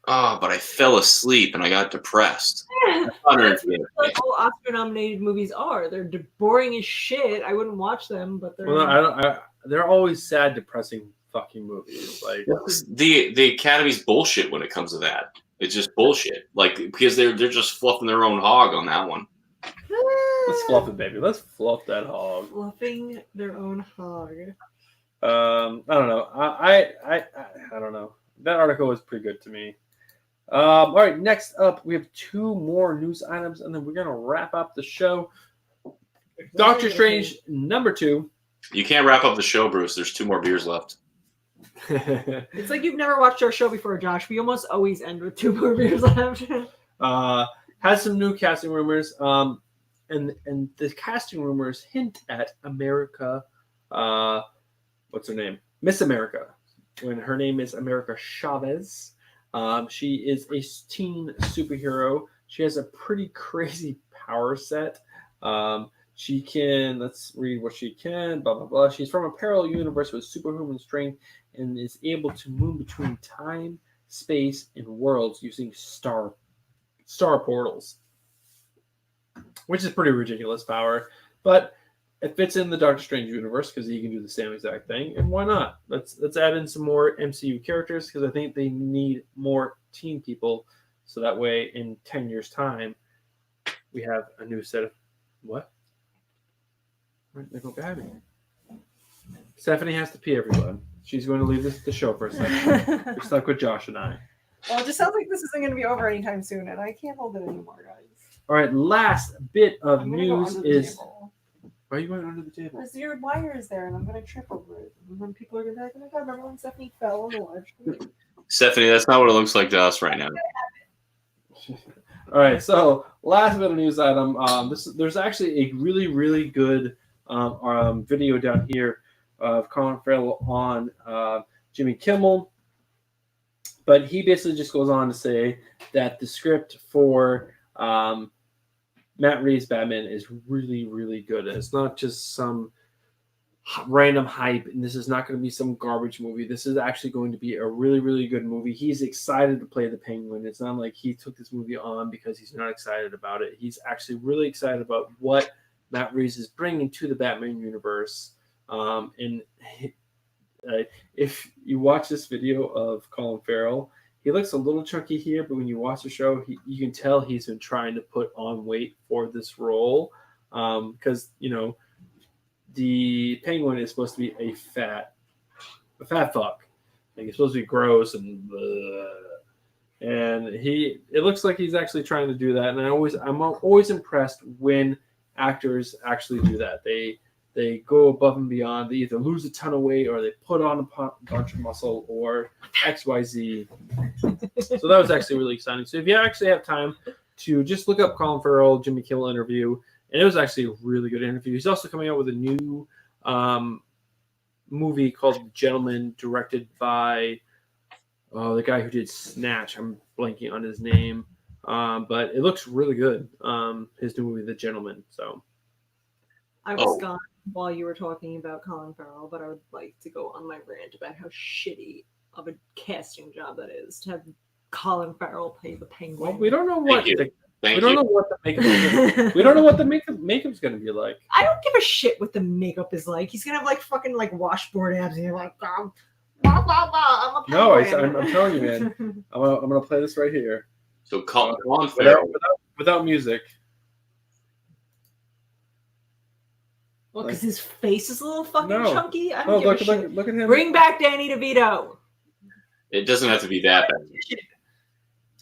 Oh, but I fell asleep and I got depressed. That's what all Oscar-nominated movies are. They're boring as shit. I wouldn't watch them, but they're. Well, they're always sad, depressing fucking movies. Like the Academy's bullshit when it comes to that. It's just bullshit. Like because they're just fluffing their own hog on that one. Let's fluff it, baby. Let's fluff that hog. Fluffing their own hog. I don't know. I don't know. That article was pretty good to me. All right, next up, we have 2 more news items, and then we're gonna wrap up the show. Doctor Strange #2. You can't wrap up the show, Bruce. There's 2 more beers left. It's like you've never watched our show before, Josh. We almost always end with 2 more beers left. Has some new casting rumors. And the casting rumors hint at America. What's her name? Miss America. When her name is America Chavez. She is a teen superhero. She has a pretty crazy power set. She can, let's read what she can, blah, blah, blah. She's from a parallel universe with superhuman strength and is able to move between time, space, and worlds using star portals, which is pretty ridiculous power. But it fits in the Doctor Strange universe because he can do the same exact thing. And why not? Let's add in some more MCU characters because I think they need more team people. So that way, in 10 years' time, we have a new set of what? Right, there go Gabby. Stephanie has to pee, everyone. She's going to leave the show for a second. We're stuck with Josh and I. Well, it just sounds like this isn't going to be over anytime soon, and I can't hold it anymore, guys. All right, last bit of I'm gonna news go under the is. table. Why are you going under the table? Because your wire is there, and I'm going to trip over it. And then people are going to be like, oh my god, remember when Stephanie fell on the ledge? Stephanie, that's not what it looks like to us right now. All right, so last bit of news item. There's actually a really, really good video down here of Colin Farrell on Jimmy Kimmel. But he basically just goes on to say that the script for Matt Reeves' Batman is really, really good. And it's not just some random hype, and this is not going to be some garbage movie. This is actually going to be a really, really good movie. He's excited to play the Penguin. It's not like he took this movie on because he's not excited about it. He's actually really excited about what Matt Reeves is bringing to the Batman universe. If you watch this video of Colin Farrell, he looks a little chunky here, but when you watch the show, you can tell he's been trying to put on weight for this role because, the Penguin is supposed to be a fat fuck. Like he's supposed to be gross and it looks like he's actually trying to do that. And I'm always impressed when actors actually do that. They they go above and beyond. They either lose a ton of weight or they put on a bunch of muscle or XYZ. So that was actually really exciting. So if you actually have time to just look up Colin Farrell, Jimmy Kimmel interview, and it was actually a really good interview. He's also coming out with a new movie called The Gentleman, directed by the guy who did Snatch. I'm blanking on his name, but it looks really good. His new movie, The Gentleman. So I was gone while you were talking about Colin Farrell, but I would like to go on my rant about how shitty of a casting job that is to have Colin Farrell play the Penguin. well, we don't know what Thank we don't know what the makeup is. We don't know what the makeup's going to be like. I don't give a shit what the makeup is like. He's gonna have like fucking like washboard abs, and you're like, blah, blah, blah, I'm a No, penguin. I'm telling you, man. I'm gonna play this right here So Colin Farrell. without music. Well, because his face is a little fucking No. chunky. I Oh, don't give a shit. look at him. Bring back Danny DeVito. It doesn't have to be that bad.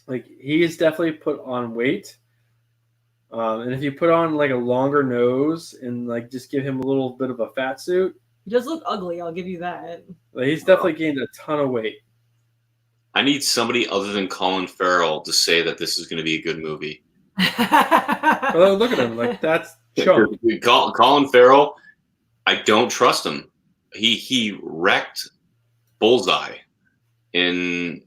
Like he is definitely put on weight. And if you put on like a longer nose and like just give him a little bit of a fat suit, He does look ugly. I'll give you that. like, he's definitely gained a ton of weight. I need somebody other than Colin Farrell to say that this is going to be a good movie. But look at him, like that's chunk. Colin Farrell, I don't trust him. He wrecked Bullseye. I'm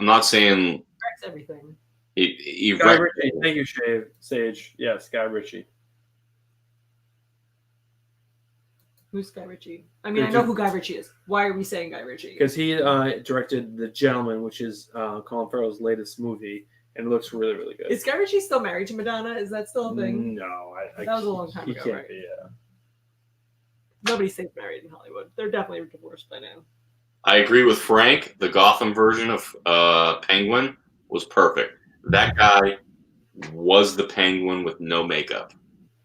not saying Wrecks everything. he Guy wrecked. Ritchie, thank you, Sage. Yes, Guy Ritchie. Who's Guy Ritchie? I mean, I know who Guy Ritchie is. Why are we saying Guy Ritchie? Because he directed The Gentleman, which is Colin Farrell's latest movie, and it looks really, really good. Is Guy Ritchie still married to Madonna? Is that still a thing? No, That was a long time he ago, can't right? be. Yeah. Nobody stays married in Hollywood. They're definitely divorced by now. I agree with Frank. The Gotham version of Penguin was perfect. That guy was the Penguin with no makeup.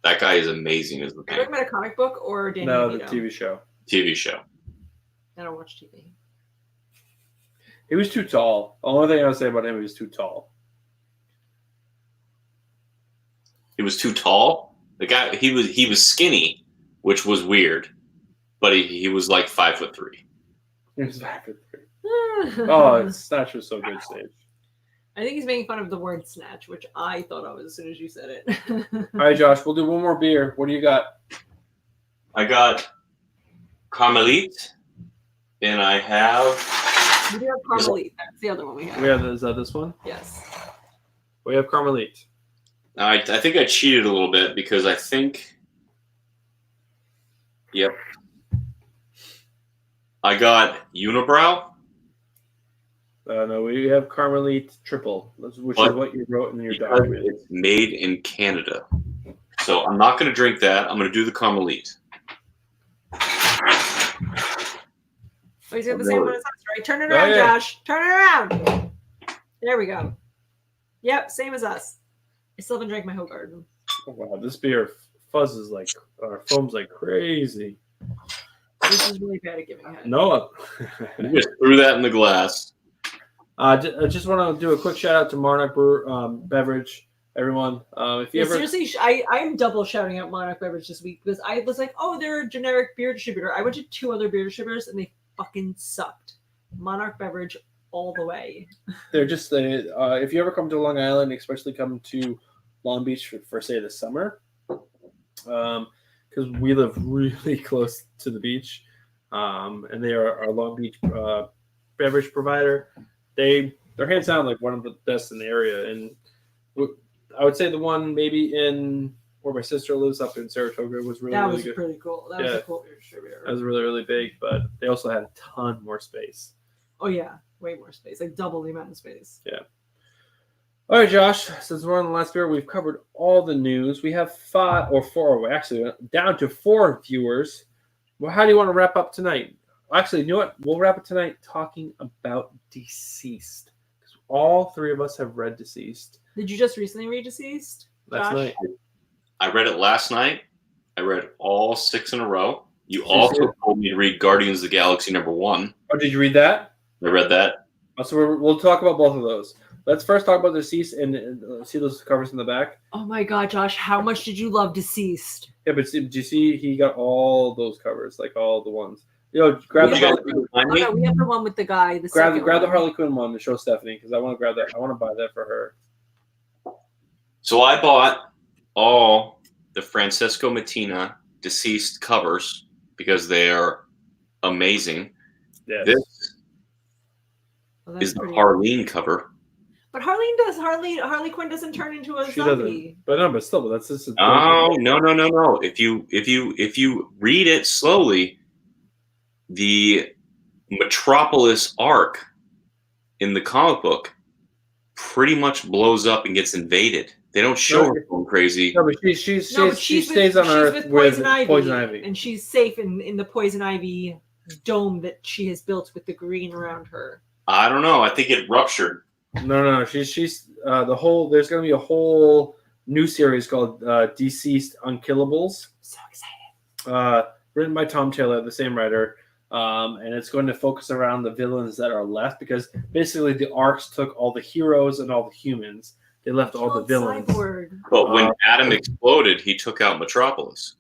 That guy is amazing as the Are you talking Penguin. about a comic book or Danny No, the DeVito? TV show. TV show. I don't watch TV. He was too tall. The only thing I would say about him, he was too tall. He was too tall. The guy he was skinny, which was weird, but he was like 5'3". He was back at 3. Oh, Snatch was so good, Sage. I think he's making fun of the word snatch, which I thought of as soon as you said it. All right, Josh, we'll do one more beer. What do you got? I got Carmelite, and I have We do have Carmelite. That's the other one we have. We have is that this one? Yes. We have Carmelite. I think I cheated a little bit because I think, yep, I got Unibrow. No, we have Carmelite Triple, which is what you wrote in your Because document. it's made in Canada. So I'm not going to drink that. I'm going to do the Carmelite. Oh, he's got the same one as us, right? Turn it Oh, around, yeah. Josh. Turn it around. There we go. Yep, same as us. I still haven't drank my whole garden. Oh, wow, this beer fuzzes like, or foams like crazy. This is really bad at giving head. Noah. You just threw that in the glass. I just want to do a quick shout out to Monarch Beverage, everyone. If you Yeah, ever, seriously, I'm double shouting out Monarch Beverage this week because I was like, oh, they're a generic beer distributor. I went to 2 other beer distributors and they fucking sucked. Monarch Beverage all the way. they're just if you ever come to Long Island, especially come to Long Beach for say the summer, because we live really close to the beach, and they are our Long Beach beverage provider. They're hands down like one of the best in the area, and I would say the one maybe in where my sister lives up in Saratoga was really, That really was good. pretty cool. That was Yeah. a cool beer distributor. That was really, really big, but they also had a ton more space. Oh yeah, way more space, like double the amount of space. All right, Josh, since we're on the last beer, we've covered all the news. We have 5 or 4, we're actually down to 4 viewers. Well, how do you want to wrap up tonight? Actually, you know what? We'll wrap it tonight talking about Deceased. Because all 3 of us have read Deceased. Did you just recently read Deceased? Last Josh? night. I read it last night. I read all 6 in a row. You Did you also see it? told me to read Guardians of the Galaxy #1. Oh, did you read that? I read that. So we'll talk about both of those. let's first talk about Deceased and see those covers in the back. Oh my god, Josh, how much did you love Deceased? Yeah, but did you see he got all those covers, like all the ones? Grab the You guys Harley, remind Oh me? no, we have the one with the guy. grab second the one. Harley Quinn one to show Stephanie because I want to grab that. I want to buy that for her. So I bought all the Francesco Mattina Deceased covers because they are amazing. Yes. This Oh, that's is the pretty- Harleen cover. But Harley Quinn doesn't turn into a She zombie. doesn't. But still, that's just. Oh no! If you read it slowly, the Metropolis arc in the comic book pretty much blows up and gets invaded. They don't show her going crazy. No, but she stays on Earth with Poison Ivy. And she's safe in the Poison Ivy dome that she has built with the green around her. I don't know. I think it ruptured. No. She's the whole. There's going to be a whole new series called Deceased Unkillables. So excited. Written by Tom Taylor, the same writer. And it's going to focus around the villains that are left because basically the arcs took all the heroes and all the humans. They left all the villains. Cyborg. But when Adam exploded, he took out Metropolis.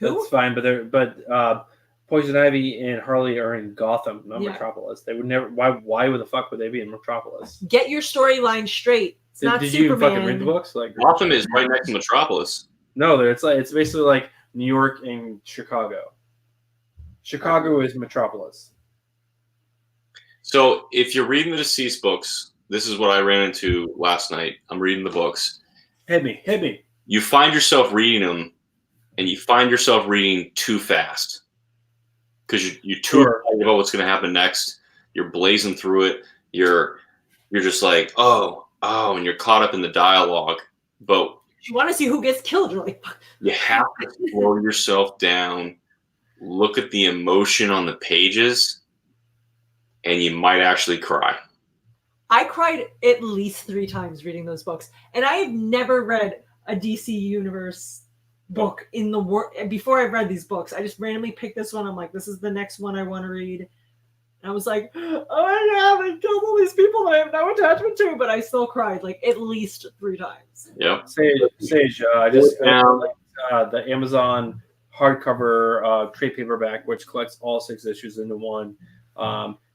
Who? That's fine, but Poison Ivy and Harley are in Gotham, not Yeah. Metropolis. They would never. Why would the fuck would they be in Metropolis? Get your storyline straight. It's not Did you even Superman. fucking read the books? Like Gotham is right next to Metropolis. no, it's basically like New York and Chicago. Chicago is Metropolis. So if you're reading the Deceased books, this is what I ran into last night. I'm reading the books. Hit me. You find yourself reading them, and you find yourself reading too fast because you're too excited about what's going to happen next. You're blazing through it. You're just like, oh, and you're caught up in the dialogue. But You want to see who gets killed. You're like, fuck. you have to slow yourself down, look at the emotion on the pages, and you might actually cry. I cried at least 3 times reading those books. And I have never read a DC Universe book in the world. Before I read these books, I just randomly picked this one. I'm like, this is the next one I want to read. And I was like, oh my God, I killed all these people that I have no attachment to. But I still cried like at least 3 times. Yep. Sage, I just the Amazon hardcover trade paperback, which collects all 6 issues into one.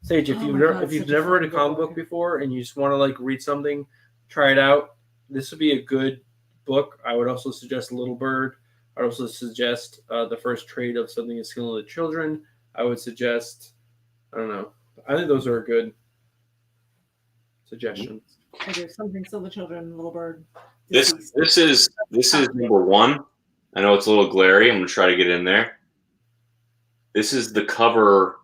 Sage, if Oh you've my never, God, if you've such a never read a fun comic book. book before and you just want to like read something, try it out. This would be a good book. I would also suggest Little Bird. I'd also suggest the first trade of Something is Killing the Children. I would suggest, I don't know. I think those are good suggestions. I do something still the children, Little Bird. This is number 1. I know it's a little glary. I'm gonna try to get in there. This is the cover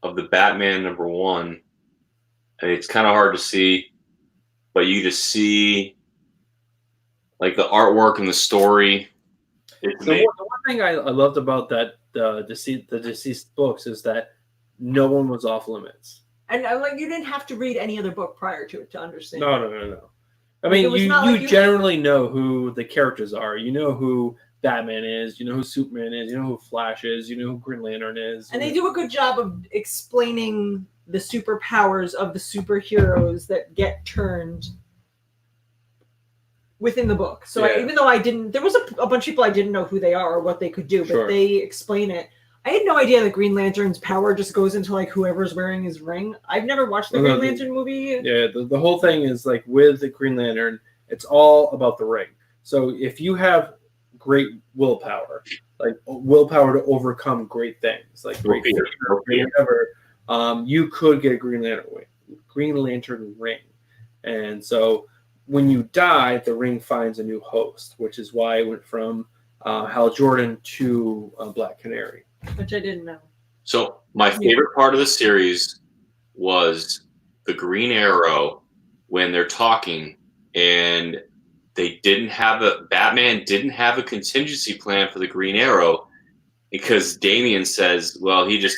of the Batman number 1, and it's kind of hard to see, but you just see like the artwork and the story. It's The amazing. one thing I loved about that the deceased books is that no one was off limits. And like you didn't have to read any other book prior to it to understand. No. I Like, mean, it was you not like you- generally know who the characters are. You know who Batman is. You know who Superman is. You know who Flash is. You know who Green Lantern is. And they do a good job of explaining the superpowers of the superheroes that get turned within the book. So Yeah. even though I didn't, there was a bunch of people I didn't know who they are or what they could do, but Sure. they explain it. I had no idea that Green Lantern's power just goes into like whoever's wearing his ring. I've never watched the No, Green no, Lantern movie. Yeah, the whole thing is like with the Green Lantern, it's all about the ring. So if you have great willpower, like willpower to overcome great things, like great fear, whatever, you could get a Green Lantern ring. And so when you die, the ring finds a new host, which is why it went from Hal Jordan to Black Canary. Which I didn't know. So my favorite part of the series was the Green Arrow when they're talking and Batman didn't have a contingency plan for the Green Arrow because Damian says, well, he just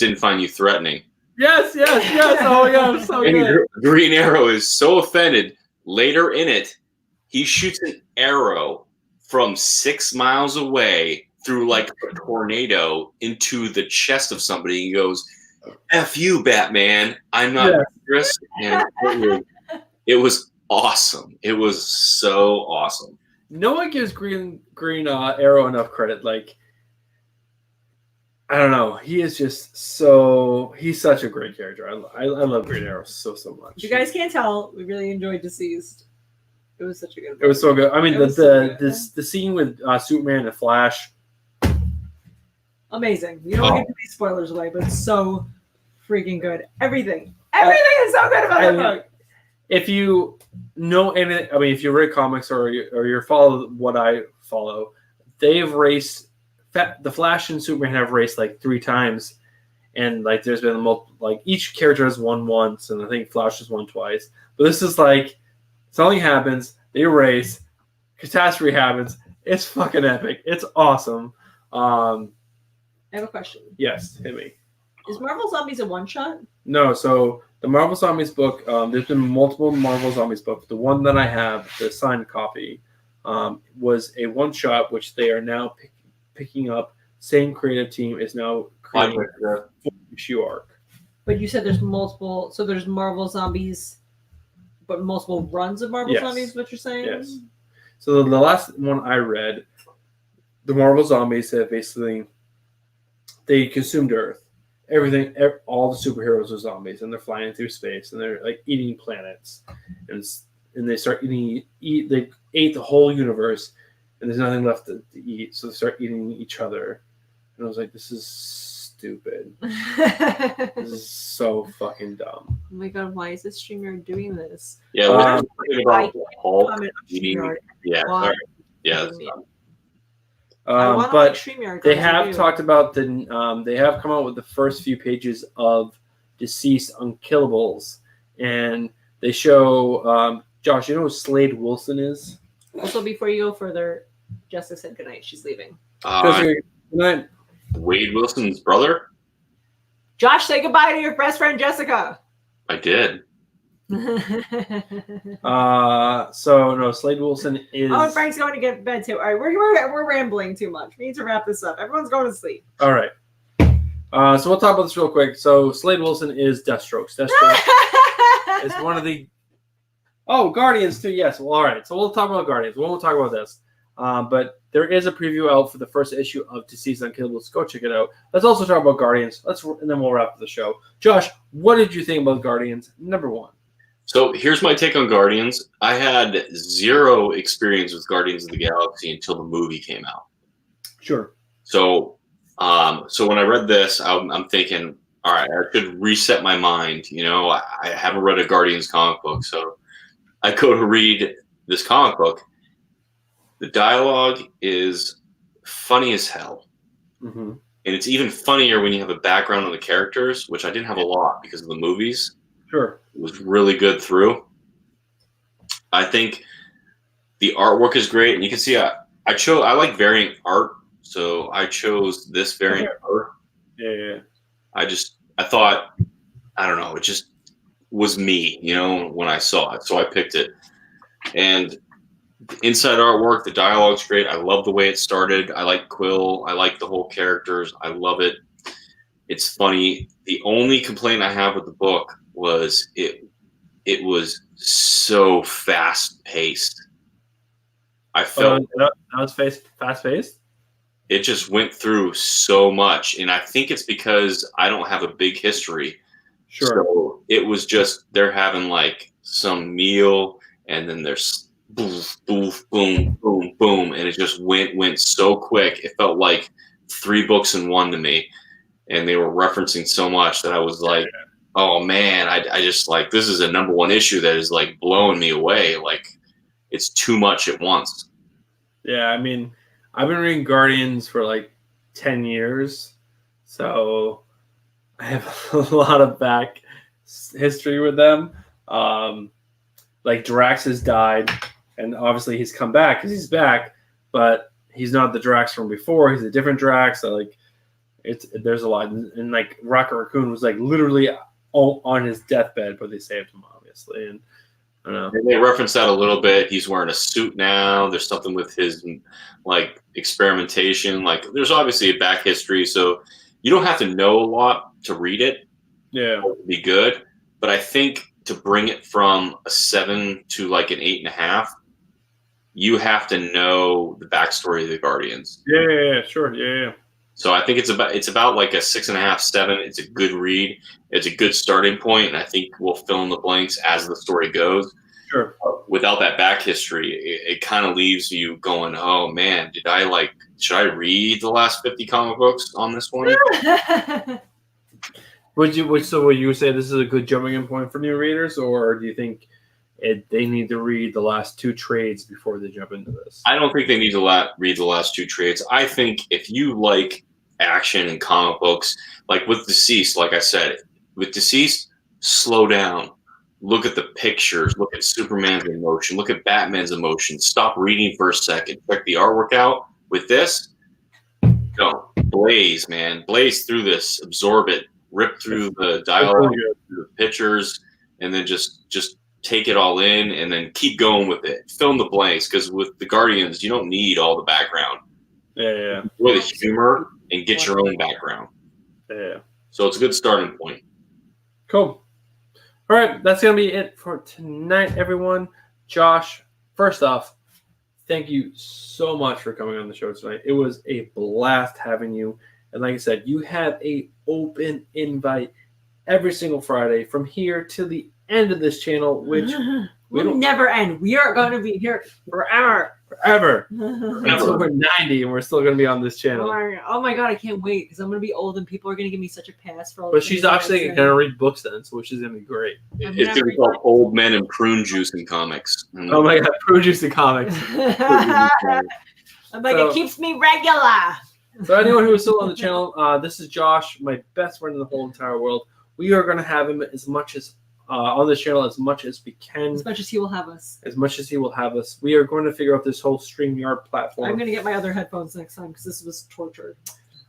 didn't find you threatening. Yes. Oh yeah, I'm so And good. Green Arrow is so offended. Later in it, he shoots an arrow from 6 miles away through like a tornado into the chest of somebody. He goes, F you, Batman. I'm not dangerous. And it was awesome. It was so awesome. No one gives Green Arrow enough credit. Like, I don't know. He is just he's such a great character. I love Green Arrow so much. If you guys can't tell, we really enjoyed Deceased. It was such a good. It was so good. I mean, the scene with Superman and Flash. Amazing. You don't get to these spoilers away, but it's so freaking good. Everything is so good about that book. If you know anything, I mean, if you read comics or you follow what I follow, they've raced. The Flash and Superman have raced like 3 times, and like there's been like each character has won once, and I think Flash has won twice. But this is like something happens, they race, catastrophe happens. It's fucking epic. It's awesome. I have a question. Yes, hit me. Is Marvel Zombies a one-shot? No, so the Marvel Zombies book, there's been multiple Marvel Zombies books. The one that I have, the signed copy, was a one-shot, which they are now picking up. Same creative team is now creating a 4-issue arc. But you said there's multiple, so there's Marvel Zombies, but multiple runs of Marvel Zombies, what you're saying? Yes. So the last one I read, the Marvel Zombies have basically, they consumed Earth. Everything, all the superheroes are zombies, and they're flying through space, and they're like eating planets, and they start eating. They ate the whole universe, and there's nothing left to eat, so they start eating each other. And I was like, this is stupid. This is so fucking dumb. Oh my god, why is this StreamYard doing this? Yeah, I but like StreamYard, they have talked about they have come out with the first few pages of Deceased Unkillables, and they show Josh, you know who Slade Wilson is? Also, before you go further, Jessica said goodnight. She's leaving. Good night. Wade Wilson's brother? Josh, say goodbye to your best friend Jessica. I did. So no, Slade Wilson is. Oh, and Frank's going to get to bed too. All right, we're rambling too much. We need to wrap this up. Everyone's going to sleep. All right. So we'll talk about this real quick. So Slade Wilson is Deathstroke. Deathstroke is one of the. Oh, Guardians too. Yes. Well, all right. So we'll talk about Guardians. We won't talk about this. But there is a preview out for the first issue of Deceased Unkillables. Go check it out. Let's also talk about Guardians. And then we'll wrap up the show. Josh, what did you think about Guardians #1? So here's my take on Guardians. I had 0 experience with Guardians of the Galaxy until the movie came out. Sure. So when I read this, I'm thinking, all right, I should reset my mind. You know, I haven't read a Guardians comic book, so I go to read this comic book. The dialogue is funny as hell. Mm-hmm. And it's even funnier when you have a background on the characters, which I didn't have a lot because of the movies. Sure. It was really good through. I think the artwork is great. And you can see I like variant art. So I chose this variant art. Yeah. I thought, I don't know, it just was me, you know, when I saw it. So I picked it. And inside artwork, the dialogue's great. I love the way it started. I like Quill. I like the whole characters. I love it. It's funny. The only complaint I have with the book was it was so fast paced. I felt that was fast paced. It just went through so much, and I think it's because I don't have a big history. Sure. So it was just they're having like some meal, and then there's boom, boom, boom, boom, boom, and it just went so quick. It felt like 3 books in one to me, and they were referencing so much that I was like, oh man, I just like, this is a #1 issue that is like blowing me away. Like it's too much at once. Yeah, I mean, I've been reading Guardians for like 10 years, so I have a lot of back history with them. Like Drax has died, and obviously he's come back because he's back, but he's not the Drax from before. He's a different Drax. So like, there's a lot, and like Rocket Raccoon was like literally on his deathbed, but they saved him obviously, and I don't know. And they reference that a little bit. He's wearing a suit now. There's something with his like experimentation. Like there's obviously a back history, so you don't have to know a lot to read it. Yeah. would be good. But I think to bring it from a 7 to like an 8.5, you have to know the backstory of the Guardians. Yeah, sure. Yeah. So I think it's about like a 6.5, 7. It's a good read. It's a good starting point, and I think we'll fill in the blanks as the story goes. Sure. Without that back history, it kind of leaves you going, "Oh man, should I read the last 50 comic books on this one?" Would you say this is a good jumping in point for new readers, or do you think they need to read the last 2 trades before they jump into this? I don't think they need to read the last 2 trades. I think if you like action in comic books, like with Deceased, like I said, with Deceased, slow down. Look at the pictures. Look at Superman's emotion. Look at Batman's emotion. Stop reading for a second. Check the artwork out. With this, no. Blaze, man. Blaze through this. Absorb it. Rip through the dialogue, through the pictures, and then just take it all in and then keep going with it. Fill in the blanks, because with the Guardians, you don't need all the background. Yeah. Enjoy the humor and get your own background. Yeah. So it's a good starting point. Cool. All right, that's going to be it for tonight, everyone. Josh, first off, thank you so much for coming on the show tonight. It was a blast having you. And like I said, you have an open invite every single Friday from here till the end of this channel, which we'll never end. We are going to be here forever. Until we're 90 and we're still going to be on this channel. Oh my God, I can't wait because I'm going to be old and people are going to give me such a pass for all But she's actually going to read books then, so which is going to be great. It's going to be called Old Men and Prune Juice in Comics. Oh my God, Prune Juice in Comics. I'm like, it keeps me regular. So anyone who is still on the channel, this is Josh, my best friend in the whole entire world. We are going to have him as much as on this channel as much as we can. As much as he will have us. As much as he will have us. We are going to figure out this whole StreamYard platform. I'm going to get my other headphones next time because this was torture.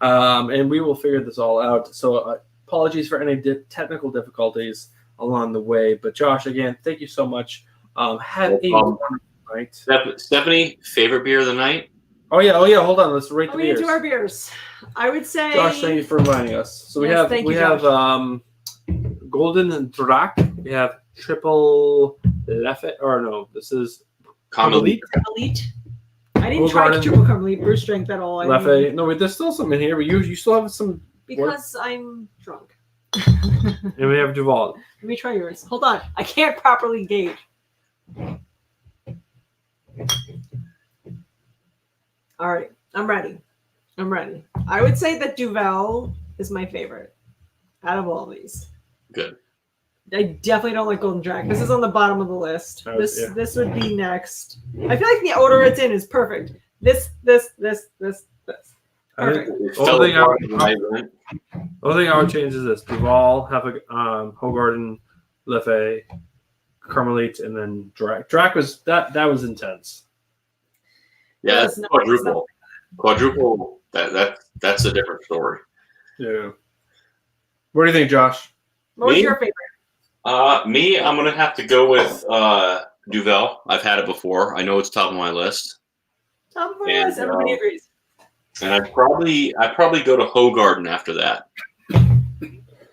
And we will figure this all out. So apologies for any technical difficulties along the way. But Josh, again, thank you so much. Have a wonderful night. Stephanie, favorite beer of the night? Oh yeah. Hold on. Let's rate the beers. We do our beers. I would say. Josh, thank you for reminding us. So yes, we have Golden Drac. We have Triple Leffe. Or no, this is Carmelite. I didn't try Triple Carmelite. Bruce drank that all. Leffe. No, wait, there's still some in here, but you still have some. Because I'm drunk. And we have Duval. Let me try yours. Hold on. I can't properly gauge. All right. I'm ready. I would say that Duvel is my favorite out of all these. Good. I definitely don't like Golden Drac. This is on the bottom of the list. This would be next. I feel like the order it's in is perfect. This. Perfect. The only thing I would change is this. Duval, have a Hogarden, Leffe, Carmelite, and then Drac. Drac was that was intense. Yeah, that's quadruple. Quadruple. That's a different story. Yeah. What do you think, Josh? What was your favorite? Me, I'm gonna have to go with Duvel. I've had it before. I know it's top of my list. Top of my list. Everybody agrees. And I'd probably go to Hogarden after that.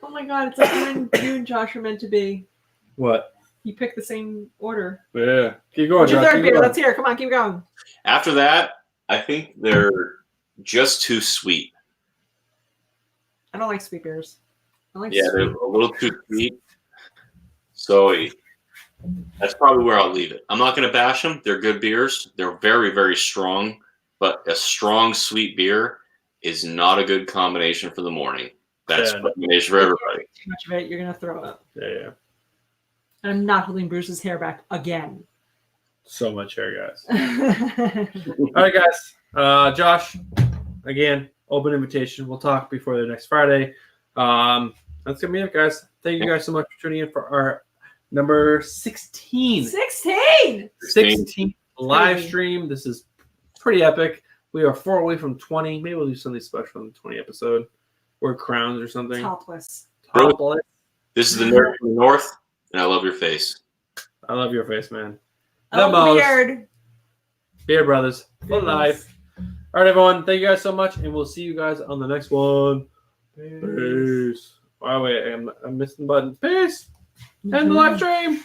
Oh my God! It's like you and Josh are meant to be. What? You picked the same order. Yeah. Keep going, What's your Josh. third beer? Let's hear it. Come on, keep going. After that, I think they're just too sweet. I don't like sweet beers. They're a little too sweet. So that's probably where I'll leave it. I'm not going to bash them. They're good beers. They're very, very strong. But a strong, sweet beer is not a good combination for the morning. That's a combination for everybody. Too much of it, you're going to throw up. Yeah. And I'm not holding Bruce's hair back again. So much hair, guys. All right, guys. Josh, again, open invitation. We'll talk before the next Friday. That's gonna be it, guys. Thank you guys so much for tuning in for our number 16 live stream. This is pretty epic. We are 4 away from 20. Maybe we'll do something special on the 20 episode, or crowns or something. Topless. This is the Nerd from the North, and I love your face. I love your face, man. Beard Brothers for life. All right, everyone. Thank you guys so much, and we'll see you guys on the next one. Peace. Oh wait, I'm missing buttons. Peace. End the live stream.